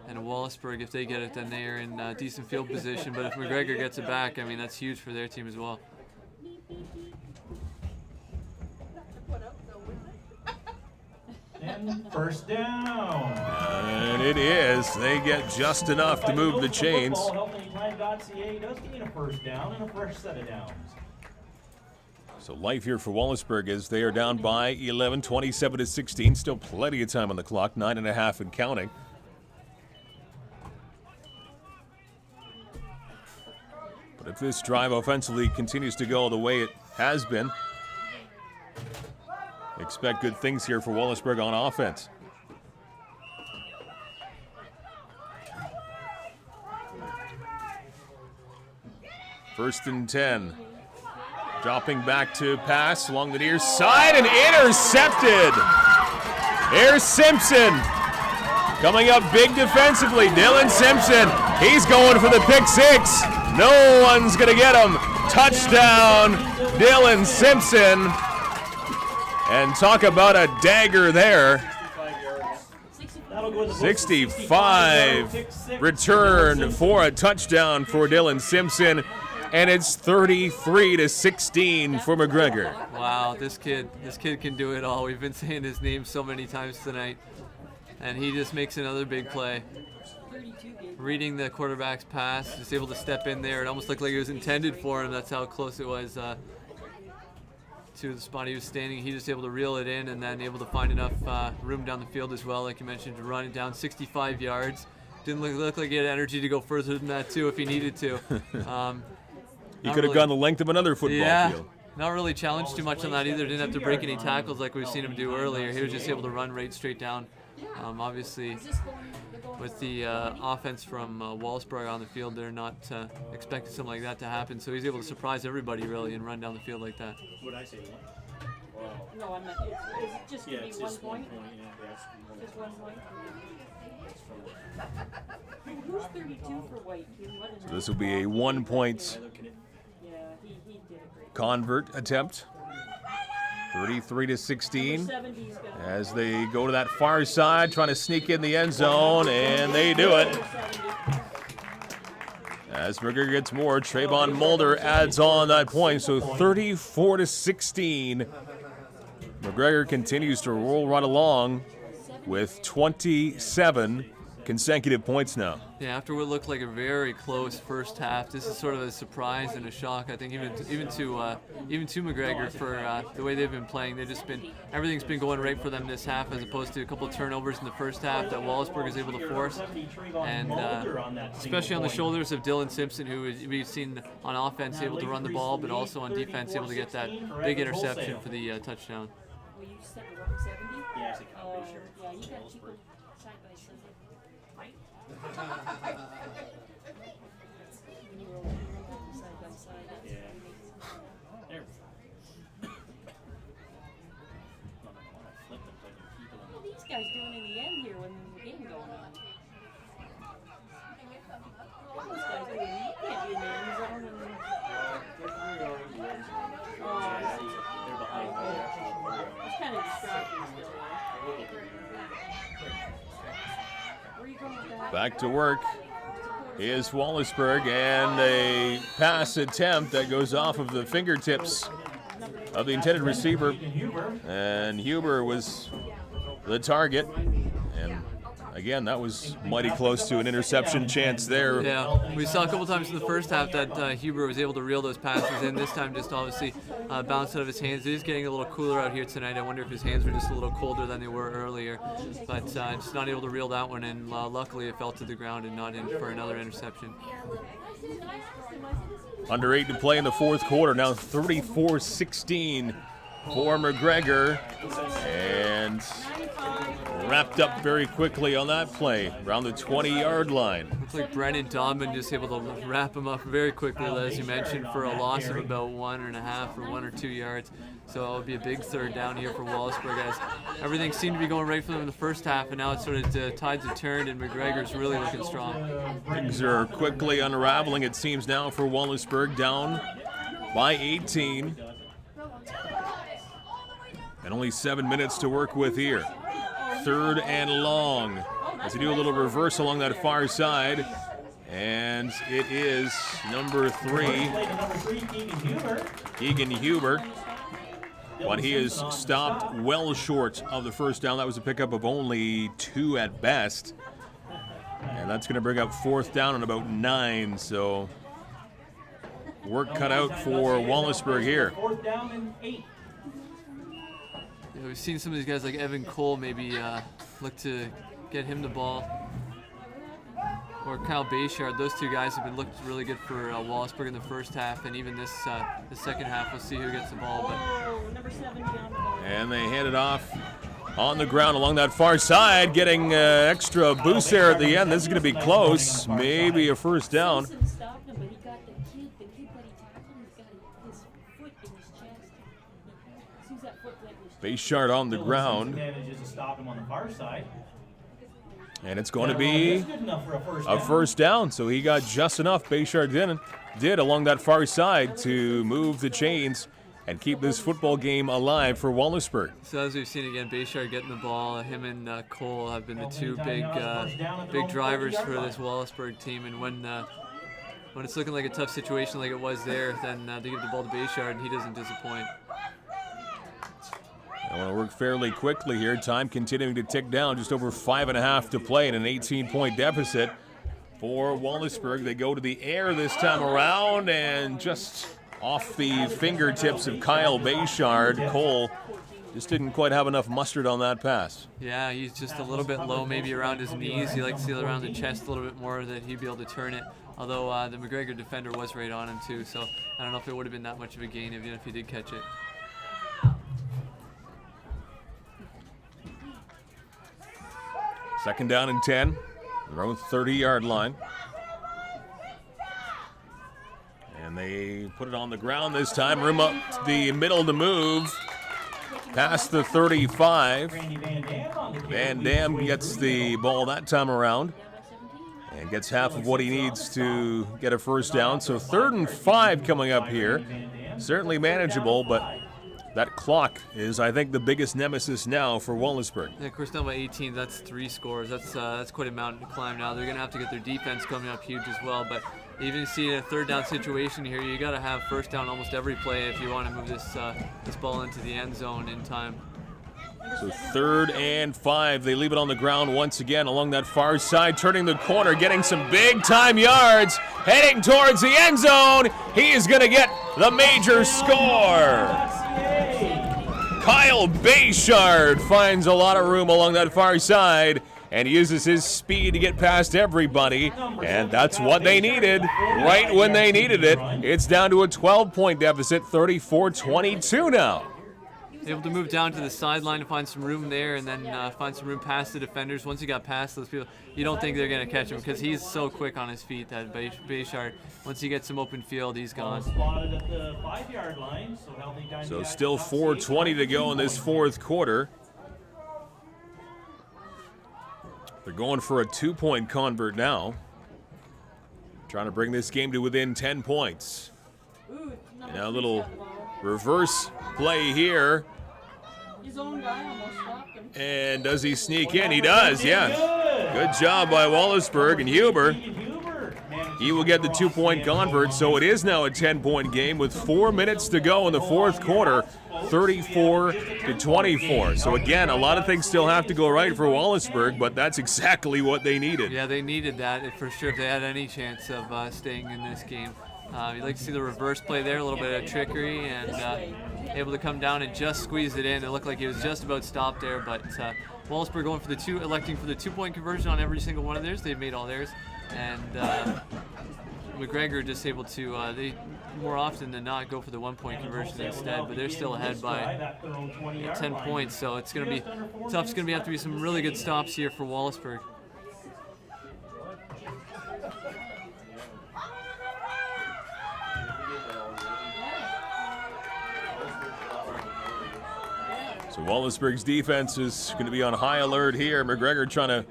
[SPEAKER 3] And Wallaceburg, if they get it, then they're in decent field position. But if McGregor gets it back, I mean, that's huge for their team as well.
[SPEAKER 4] And first down.
[SPEAKER 2] And it is. They get just enough to move the chains.
[SPEAKER 4] HealthAnytime.ca does gain a first down and a fresh set of downs.
[SPEAKER 2] So life here for Wallaceburg as they are down by 11, 27-16. Still plenty of time on the clock, 9.5 and counting. But if this drive offensively continues to go the way it has been, expect good things here for Wallaceburg on offense. First and 10. Dropping back to pass along the near side and intercepted. Here's Simpson. Coming up big defensively, Dylan Simpson. He's going for the pick 6. No one's going to get him. Touchdown, Dylan Simpson. And talk about a dagger there. 65 return for a touchdown for Dylan Simpson. And it's 33-16 for McGregor.
[SPEAKER 3] Wow, this kid can do it all. We've been saying his name so many times tonight, and he just makes another big play. Reading the quarterback's pass, just able to step in there. It almost looked like it was intended for him. That's how close it was to the spot he was standing. He just able to reel it in, and then able to find enough room down the field as well, like you mentioned, to run it down 65 yards. Didn't look like he had energy to go further than that too if he needed to.
[SPEAKER 2] He could have gone the length of another football field.
[SPEAKER 3] Not really challenged too much on that either. Didn't have to break any tackles like we've seen him do earlier. He was just able to run right straight down. Obviously, with the offense from Wallaceburg on the field, they're not expecting something like that to happen. So he's able to surprise everybody really and run down the field like that.
[SPEAKER 6] Would I say one?
[SPEAKER 5] No, I'm not. It's just going to be 1 point. Just 1 point. Who's 32 for White?
[SPEAKER 2] So this will be a 1 point
[SPEAKER 5] Yeah, he did a great
[SPEAKER 2] convert attempt. 33-16 as they go to that far side, trying to sneak in the end zone, and they do it. As McGregor gets more, Trayvon Mulder adds on that point, so 34-16. McGregor continues to roll right along with 27 consecutive points now.
[SPEAKER 3] Yeah, after what looked like a very close first half, this is sort of a surprise and a shock. I think even to McGregor for the way they've been playing. Everything's been going right for them this half, as opposed to a couple of turnovers in the first half that Wallaceburg is able to force, and especially on the shoulders of Dylan Simpson, who we've seen on offense able to run the ball, but also on defense able to get that big interception for the touchdown.
[SPEAKER 5] Well, you said 170?
[SPEAKER 6] Yeah, I said Cal Bay, sure.
[SPEAKER 5] Yeah, you got people side by side. When you roll side by side, that's
[SPEAKER 6] Yeah. There.
[SPEAKER 5] what are these guys doing in the end here when there's a game going on? What are those guys doing? You can't be in the end zone and... Oh, I see.
[SPEAKER 6] They're behind me.
[SPEAKER 5] It's kind of distracting still. Where are you going with that?
[SPEAKER 2] Back to work is Wallaceburg, and a pass attempt that goes off of the fingertips of the intended receiver, and Huber was the target, and again, that was mighty close to an interception chance there.
[SPEAKER 3] Yeah, we saw a couple times in the first half that Huber was able to reel those passes in. This time just obviously bounced out of his hands. He's getting a little cooler out here tonight. I wonder if his hands were just a little colder than they were earlier. But just not able to reel that one in. Luckily it fell to the ground and not in for another interception.
[SPEAKER 2] Under 8 to play in the fourth quarter. Now 34-16 for McGregor. And wrapped up very quickly on that play, around the 20-yard line.
[SPEAKER 3] Looks like Brennan Dobbin just able to wrap him up very quickly, as you mentioned, for a loss of about 1.5 or 1 or 2 yards. So it'll be a big third down here for Wallaceburg, as everything seemed to be going right for them in the first half, and now it's sort of tides have turned, and McGregor's really looking strong.
[SPEAKER 2] Things are quickly unraveling, it seems now, for Wallaceburg, down by 18. And only 7 minutes to work with here. Third and long, as they do a little reverse along that far side. And it is number 3, Keegan Huber. But he is stopped well short of the first down. That was a pickup of only 2 at best. And that's going to bring up fourth down and about 9. So work cut out for Wallaceburg here.
[SPEAKER 4] Fourth down and 8.
[SPEAKER 3] Yeah, we've seen some of these guys like Evan Cole maybe look to get him the ball. Or Kyle Bayshard. Those two guys have been looked really good for Wallaceburg in the first half, and even this the second half. We'll see who gets the ball. But
[SPEAKER 5] Number 70 on the ball.
[SPEAKER 2] And they hand it off on the ground along that far side, getting extra boost there at the end. This is going to be close, maybe a first down.
[SPEAKER 5] Simpson stopped him, but he got the kid that he tackled, he's got his foot in his chest. As soon as that foot went in his chest.
[SPEAKER 2] Bayshard on the ground,
[SPEAKER 4] Manages to stop him on the far side.
[SPEAKER 2] and it's going to be
[SPEAKER 4] Good enough for
[SPEAKER 2] a first down. So he got just enough, Bayshard did along that far side, to move the chains and keep this football game alive for Wallaceburg.
[SPEAKER 3] so as we've seen again, Bayshard getting the ball. Him and Cole have been the two big drivers for this Wallaceburg team. And when it's looking like a tough situation like it was there, then they give the ball to Bayshard, and he doesn't disappoint.
[SPEAKER 2] I want to work fairly quickly here. Time continuing to tick down. Just over 5.5 to play in an 18-point deficit for Wallaceburg. They go to the air this time around, and just off the fingertips of Kyle Bayshard, Cole just didn't quite have enough mustard on that pass.
[SPEAKER 3] Yeah, he's just a little bit low, maybe around his knees. He likes to see around the chest a little bit more, that he'd be able to turn it. Although the McGregor defender was right on him too, so I don't know if it would have been that much of a gain even if he did catch it.
[SPEAKER 2] Second down and 10, their own 30-yard line. And they put it on the ground this time. Room up the middle to move. Past the 35. Van Dam gets the ball that time around and gets half of what he needs to get a first down. So 3rd and 5 coming up here. Certainly manageable, but that clock is, I think, the biggest nemesis now for Wallaceburg.
[SPEAKER 3] Yeah, of course, down by 18, that's 3 scores. That's quite a mountain to climb now. They're going to have to get their defense coming up huge as well. But even see in a third down situation here, you got to have first down almost every play if you want to move this ball into the end zone in time.
[SPEAKER 2] So 3rd and 5. They leave it on the ground once again along that far side, turning the corner, getting some big-time yards, heading towards the end zone. He is going to get the major score. Kyle Bayshard finds a lot of room along that far side and uses his speed to get past everybody, and that's what they needed right when they needed it. It's down to a 12-point deficit, 34-22 now.
[SPEAKER 3] Able to move down to the sideline to find some room there, and then find some room past the defenders. Once he got past those people, you don't think they're going to catch him because he's so quick on his feet, that Bayshard. Once he gets some open field, he's gone.
[SPEAKER 4] Spotted at the 5-yard line,
[SPEAKER 2] So still 4:20 to go in this fourth quarter. They're going for a 2-point convert now. Trying to bring this game to within 10 points. And now a little reverse play here.
[SPEAKER 5] His own guy almost stopped him.
[SPEAKER 2] And does he sneak in? He does, yes. Good job by Wallaceburg, and Huber
[SPEAKER 4] Huber managed
[SPEAKER 2] he will get the 2-point convert. So it is now a 10-point game with 4 minutes to go in the fourth quarter, 34-24. So again, a lot of things still have to go right for Wallaceburg, but that's exactly what they needed.
[SPEAKER 3] Yeah, they needed that for sure if they had any chance of staying in this game. You'd like to see the reverse play there, a little bit of trickery, and able to come down and just squeeze it in. It looked like it was just about stopped there, but Wallaceburg going for the electing for the 2-point conversion on every single one of theirs. They've made all theirs, and McGregor just able to, they more often than not go for the 1-point conversion instead, but they're still ahead by 10 points, so it's going to be tough. It's going to have to be some really good stops here for Wallaceburg.
[SPEAKER 2] So Wallaceburg's defense is going to be on high alert here. McGregor trying to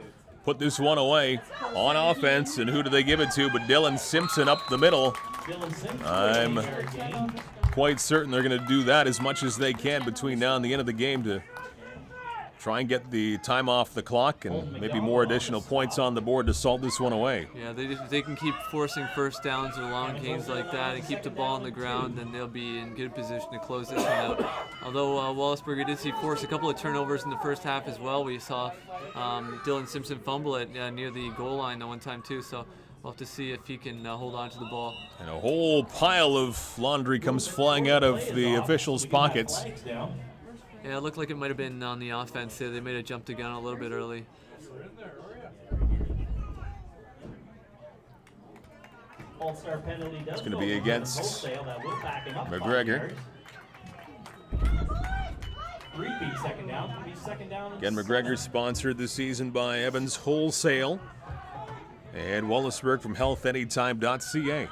[SPEAKER 2] put this one away on offense, and who do they give it to but Dylan Simpson up the middle. I'm quite certain they're going to do that as much as they can between now and the end of the game to try and get the time off the clock and maybe more additional points on the board to salt this one away.
[SPEAKER 3] Yeah, they can keep forcing first downs or long gains like that and keep the ball on the ground, then they'll be in good position to close this one out. Although Wallaceburg did see force a couple of turnovers in the first half as well. We saw Dylan Simpson fumble it near the goal line the one time too, so we'll have to see if he can hold on to the ball.
[SPEAKER 2] And a whole pile of laundry comes flying out of the officials' pockets.
[SPEAKER 3] Yeah, it looked like it might have been on the offense there. They may have jumped the gun a little bit early.
[SPEAKER 2] It's going to be against McGregor. Again, McGregor sponsored this season by Evans Wholesale and Wallaceburg from healthanytime.ca.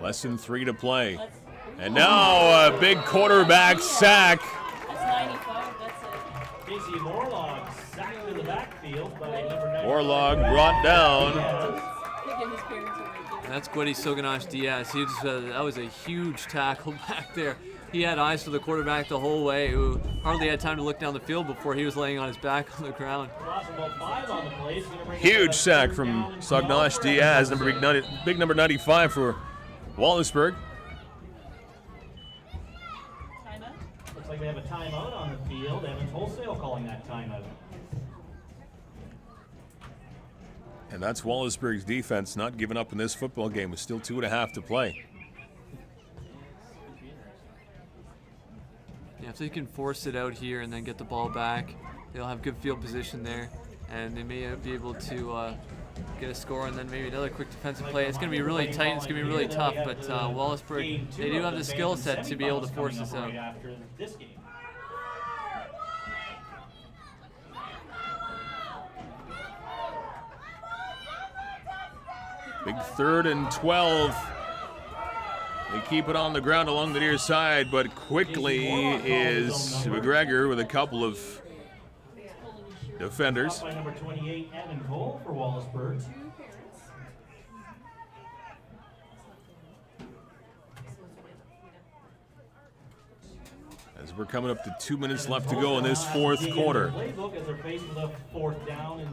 [SPEAKER 2] Less than 3 to play. And now a big quarterback sack.
[SPEAKER 5] That's 95, that's it.
[SPEAKER 4] Casey Morlog sacked to the backfield by number 9.
[SPEAKER 2] Morlog brought down.
[SPEAKER 5] Look at his parents are right there.
[SPEAKER 3] That's Gwedi Soganash Diaz. He just, that was a huge tackle back there. He had eyes for the quarterback the whole way, who hardly had time to look down the field before he was laying on his back on the ground.
[SPEAKER 2] Huge sack from Sognash Diaz, big number 95 for Wallaceburg.
[SPEAKER 5] Timeout?
[SPEAKER 4] Looks like they have a timeout on the field. Evans Wholesale calling that timeout.
[SPEAKER 2] And that's Wallaceburg's defense not giving up in this football game with still 2.5 to play.
[SPEAKER 3] Yeah, if they can force it out here and then get the ball back, they'll have good field position there, and they may be able to get a score and then maybe another quick defensive play. It's going to be really tight. It's going to be really tough, but Wallaceburg, they do have the skill set to be able to force this out.
[SPEAKER 2] Big 3rd and 12. They keep it on the ground along the near side, but quickly is McGregor with a couple of defenders.
[SPEAKER 4] By number 28, Evan Cole for Wallaceburg.
[SPEAKER 2] As we're coming up to 2 minutes left to go in this fourth quarter.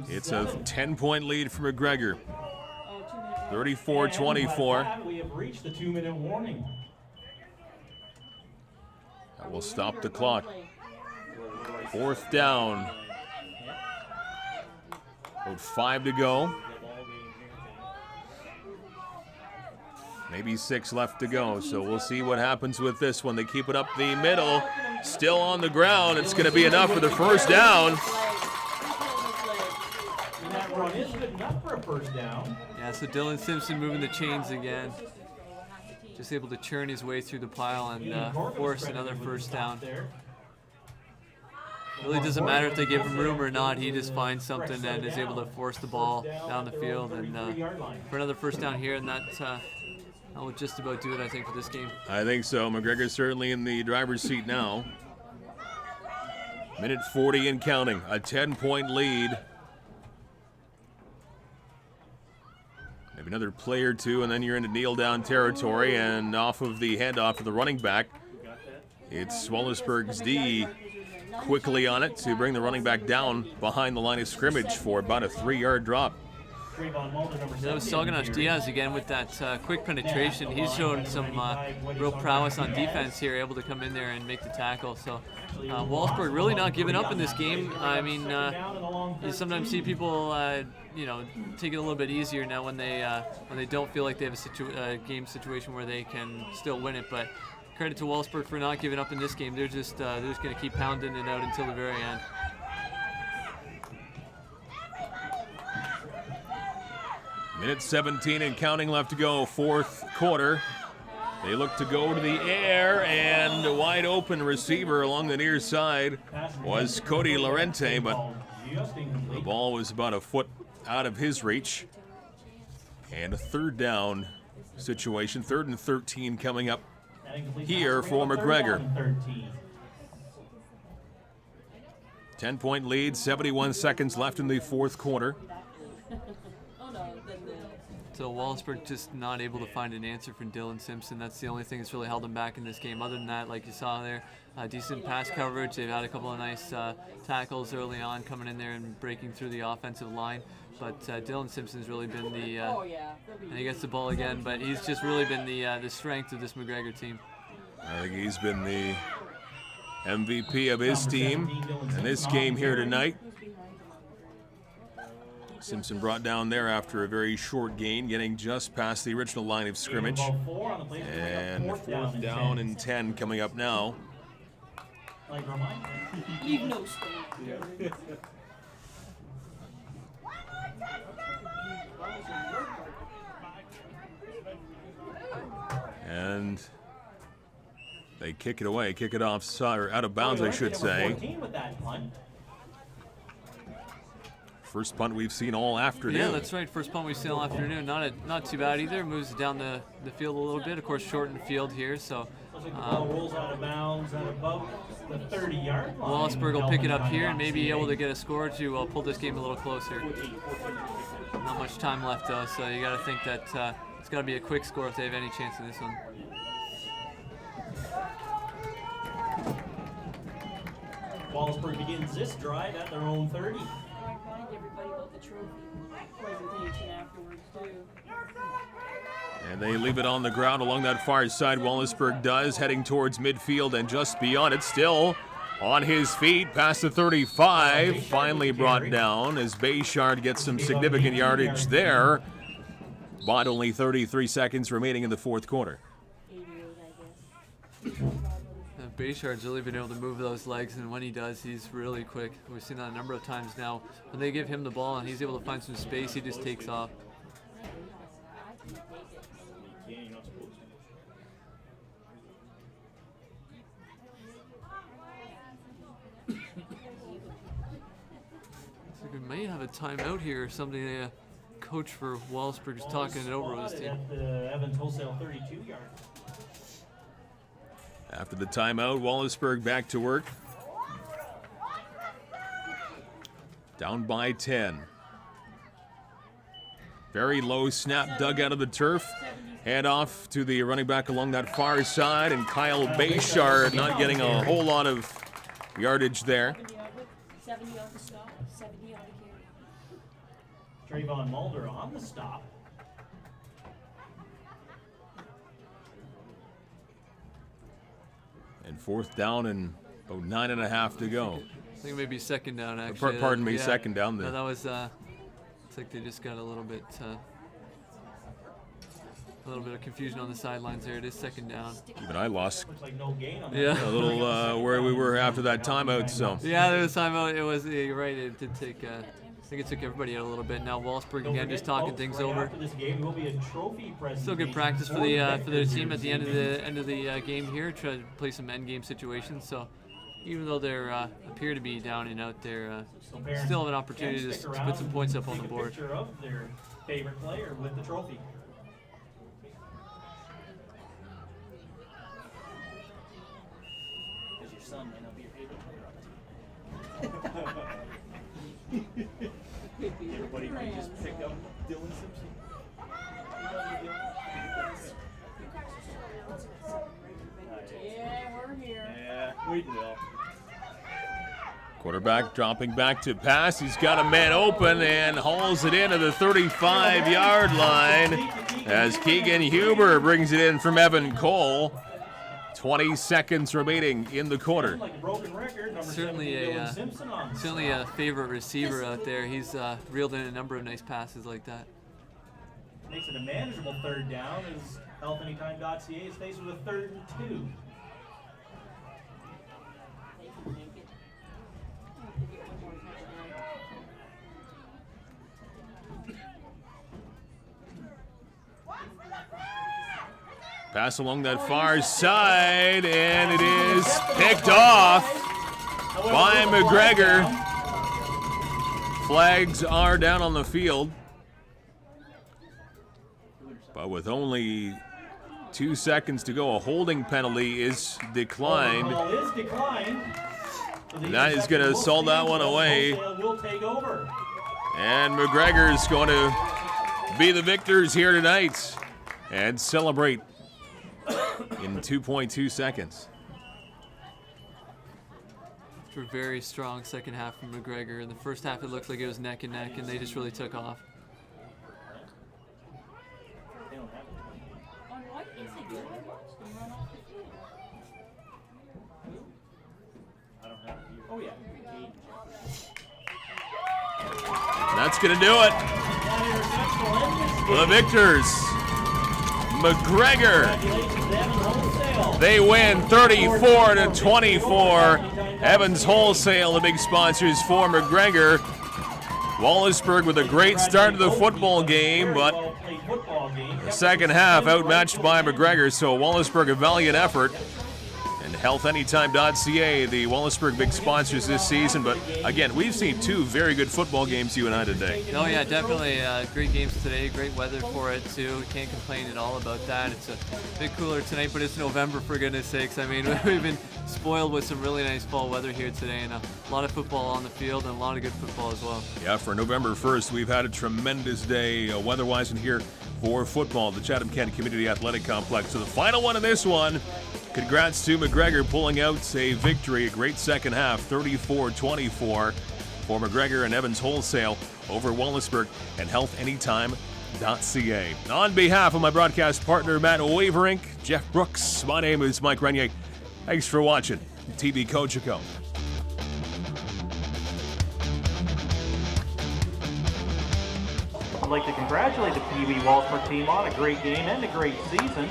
[SPEAKER 2] It's a 10-point lead for McGregor. 34-24.
[SPEAKER 4] We have reached the 2-minute warning.
[SPEAKER 2] That will stop the clock. 4th down. About 5 to go. Maybe 6 left to go, so we'll see what happens with this one. They keep it up the middle, still on the ground. It's going to be enough for the first down.
[SPEAKER 4] And that run is good enough for a first down.
[SPEAKER 3] Yeah, so Dylan Simpson moving the chains again. Just able to churn his way through the pile and force another first down. Really doesn't matter if they give him room or not. He just finds something and is able to force the ball down the field and for another first down here, and that will just about do it, I think, for this game.
[SPEAKER 2] I think so. McGregor's certainly in the driver's seat now. Minute 40 and counting. A 10-point lead. Maybe another play or two, and then you're into kneel-down territory, and off of the handoff to the running back. It's Wallaceburg's D quickly on it to bring the running back down behind the line of scrimmage for about a 3-yard drop.
[SPEAKER 3] That was Salganash Diaz again with that quick penetration. He's shown some real prowess on defense here, able to come in there and make the tackle. So Wallaceburg really not giving up in this game. I mean, you sometimes see people, take it a little bit easier now when they don't feel like they have a game situation where they can still win it. But credit to Wallaceburg for not giving up in this game. They're just going to keep pounding it out until the very end.
[SPEAKER 2] Minute 17 and counting left to go, fourth quarter. They look to go to the air, and a wide open receiver along the near side was Cody Lorente, but the ball was about a foot out of his reach. And a third down situation, 3rd and 13 coming up here for McGregor. 10-point lead, 71 seconds left in the fourth quarter.
[SPEAKER 3] So Wallaceburg just not able to find an answer from Dylan Simpson. That's the only thing that's really held them back in this game. Other than that, like you saw there, decent pass coverage. They've had a couple of nice tackles early on coming in there and breaking through the offensive line. But Dylan Simpson's really been the, and he gets the ball again, but he's just really been the strength of this McGregor team.
[SPEAKER 2] I think he's been the MVP of his team in this game here tonight. Simpson brought down there after a very short gain, getting just past the original line of scrimmage. And 4th down and 10 coming up now.
[SPEAKER 5] Leave no stone.
[SPEAKER 2] And they kick it away, kick it off, or out of bounds, I should say. First punt we've seen all afternoon.
[SPEAKER 3] Yeah, that's right. First punt we've seen all afternoon. Not too bad either. Moves down the field a little bit. Of course, shortened the field here. So
[SPEAKER 4] rolls out of bounds at about the 30-yard line.
[SPEAKER 3] Wallaceburg will pick it up here and maybe be able to get a score to pull this game a little closer. Not much time left though, so you got to think that it's got to be a quick score if they have any chance in this one.
[SPEAKER 4] Wallaceburg begins this drive at their own 30.
[SPEAKER 5] Remind everybody about the trophy presentation afterwards too.
[SPEAKER 2] And they leave it on the ground along that far side. Wallaceburg does, heading towards midfield and just beyond it. Still on his feet, past the 35. Finally brought down as Bayshard gets some significant yardage there. But only 33 seconds remaining in the fourth quarter.
[SPEAKER 3] Bayshard's really been able to move those legs, and when he does, he's really quick. We've seen that a number of times now. When they give him the ball and he's able to find some space, he just takes off. So we may have a timeout here or something. The coach for Wallaceburg is talking it over with his team.
[SPEAKER 4] At the Evans Wholesale 32-yard.
[SPEAKER 2] After the timeout, Wallaceburg back to work. Down by 10. Very low snap dug out of the turf. Hand off to the running back along that far side, and Kyle Bayshard not getting a whole lot of yardage there.
[SPEAKER 5] 70 on the stop, 70 on the carry.
[SPEAKER 4] Trayvon Mulder on the stop.
[SPEAKER 2] And 4th down and about 9.5 to go.
[SPEAKER 3] I think maybe second down, actually.
[SPEAKER 2] Pardon me,
[SPEAKER 3] Yeah.
[SPEAKER 2] second down.
[SPEAKER 3] No, that was, it's like they just got a little bit of confusion on the sidelines there. It is second down.
[SPEAKER 2] Even I lost
[SPEAKER 4] Looks like no gain on that.
[SPEAKER 3] Yeah.
[SPEAKER 2] a little where we were after that timeout. So
[SPEAKER 3] Yeah, there was timeout. It was, you're right, it did take, I think it took everybody out a little bit. Now Wallaceburg
[SPEAKER 4] Don't
[SPEAKER 3] again
[SPEAKER 4] forget,
[SPEAKER 3] just talking
[SPEAKER 4] folks,
[SPEAKER 3] things
[SPEAKER 4] right
[SPEAKER 3] over.
[SPEAKER 4] After this game will be a trophy presentation.
[SPEAKER 3] Still good practice for the team at the end of the game here. Try to play some end game situations. So even though they appear to be down and out there, still have an opportunity to
[SPEAKER 4] Stick
[SPEAKER 3] put
[SPEAKER 4] around
[SPEAKER 3] some
[SPEAKER 4] and
[SPEAKER 3] points up on
[SPEAKER 4] take
[SPEAKER 3] the
[SPEAKER 4] a
[SPEAKER 3] board.
[SPEAKER 4] picture of their favorite player with the trophy.
[SPEAKER 6] Because your son might not be your favorite player on the team. Everybody might just pick up Dylan Simpson.
[SPEAKER 2] Quarterback dropping back to pass. He's got a man open and hauls it into the 35-yard line as Keegan Huber brings it in from Evan Cole. 20 seconds remaining in the quarter.
[SPEAKER 3] Certainly a favorite receiver out there. He's reeled in a number of nice passes like that.
[SPEAKER 4] Makes it a manageable third down as healthanytime.ca is faced with a 3rd and 2.
[SPEAKER 2] Pass along that far side, and it is picked off by McGregor. Flags are down on the field. But with only 2 seconds to go, a holding penalty is declined. And that is going to salt that one away. And McGregor is going to be the victors here tonight and celebrate in 2.2 seconds.
[SPEAKER 3] After a very strong second half from McGregor. In the first half, it looked like it was neck and neck, and they just really took off.
[SPEAKER 2] That's going to do it. The victors, McGregor. They win 34-24. Evans Wholesale, the big sponsors for McGregor. Wallaceburg with a great start to the football game, but the second half outmatched by McGregor, so Wallaceburg a valiant effort. And healthanytime.ca, the Wallaceburg big sponsors this season. But again, we've seen 2 very good football games, you and I, today.
[SPEAKER 3] Oh yeah, definitely great games today. Great weather for it too. Can't complain at all about that. It's a bit cooler tonight, but it's November, for goodness sakes. I mean, we've been spoiled with some really nice fall weather here today, and a lot of football on the field and a lot of good football as well.
[SPEAKER 2] Yeah, for November 1st, we've had a tremendous day weather-wise in here for football, the Chatham-Kent Community Athletic Complex. So the final one of this one, congrats to McGregor pulling out a victory, a great second half, 34-24 for McGregor and Evans Wholesale over Wallaceburg and healthanytime.ca. On behalf of my broadcast partner, Matt Waverink, Jeff Brooks, my name is Mike Renier. Thanks for watching TV Cogeco.
[SPEAKER 4] I'd like to congratulate the Peewee Wallaceburg team on a great game and a great season.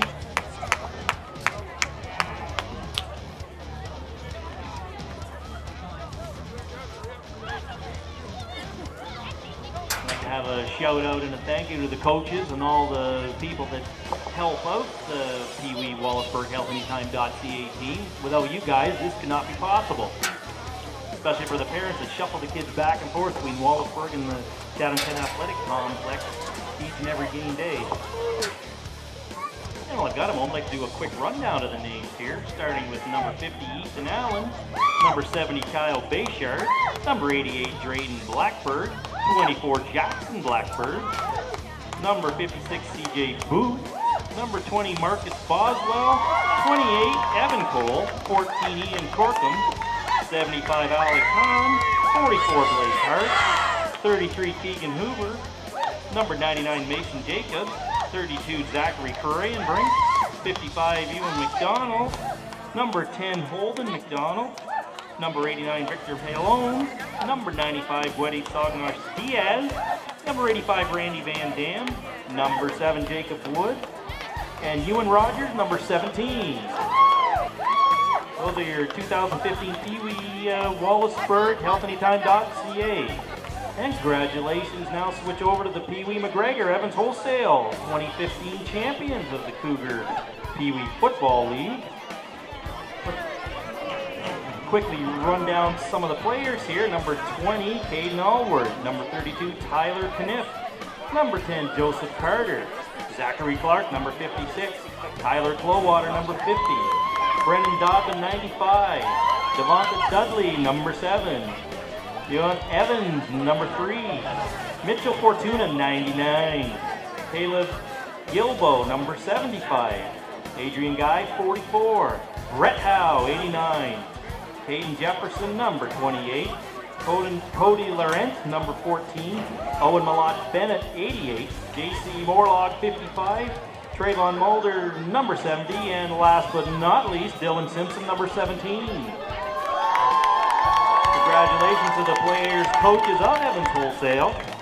[SPEAKER 4] Have a shout out and a thank you to the coaches and all the people that help out the Peewee Wallaceburg healthanytime.ca team. Without you guys, this could not be possible. Especially for the parents that shuffle the kids back and forth between Wallaceburg and the Chatham-Kent Athletic Complex each and every game day. And while I've got a moment, I'd like to do a quick rundown of the names here, starting with number 50, Ethan Allen, number 70, Kyle Bayshard, number 88, Drayden Blackbird, 24, Jackson Blackbird, number 56, CJ Booth, number 20, Marcus Boswell, 28, Evan Cole, 14, Ian Corkum, 75, Alec Hahn, 44, Blake Hart, 33, Keegan Hoover, number 99, Mason Jacobs, 32, Zachary Correyenbrink, 55, Ewan McDonald, number 10, Holden McDonald, number 89, Victor Palone, number 95, Weddy Sognosh Diaz, number 85, Randy Van Dam, number 7, Jacob Wood, and Ewan Rogers, number 17. Those are your 2015 Peewee Wallaceburg healthanytime.ca. And congratulations, now switch over to the Peewee McGregor Evans Wholesale 2015 champions of the Cougar Peewee Football League. Quickly run down some of the players here. Number 20, Caden Allward. Number 32, Tyler Kniff. Number 10, Joseph Carter. Zachary Clark, number 56. Tyler Clowater, number 50. Brendan Dobbin, 95. Devonta Dudley, number 7. Young Evans, number 3. Mitchell Fortuna, 99. Caleb Gilbo, number 75. Adrian Guy, 44. Brett Howe, 89. Caden Jefferson, number 28. Cody Laurent, number 14. Owen Malott Bennett, 88. JC Morlock, 55. Trayvon Mulder, number 70. And last but not least, Dylan Simpson, number 17. Congratulations to the players, coaches of Evans Wholesale.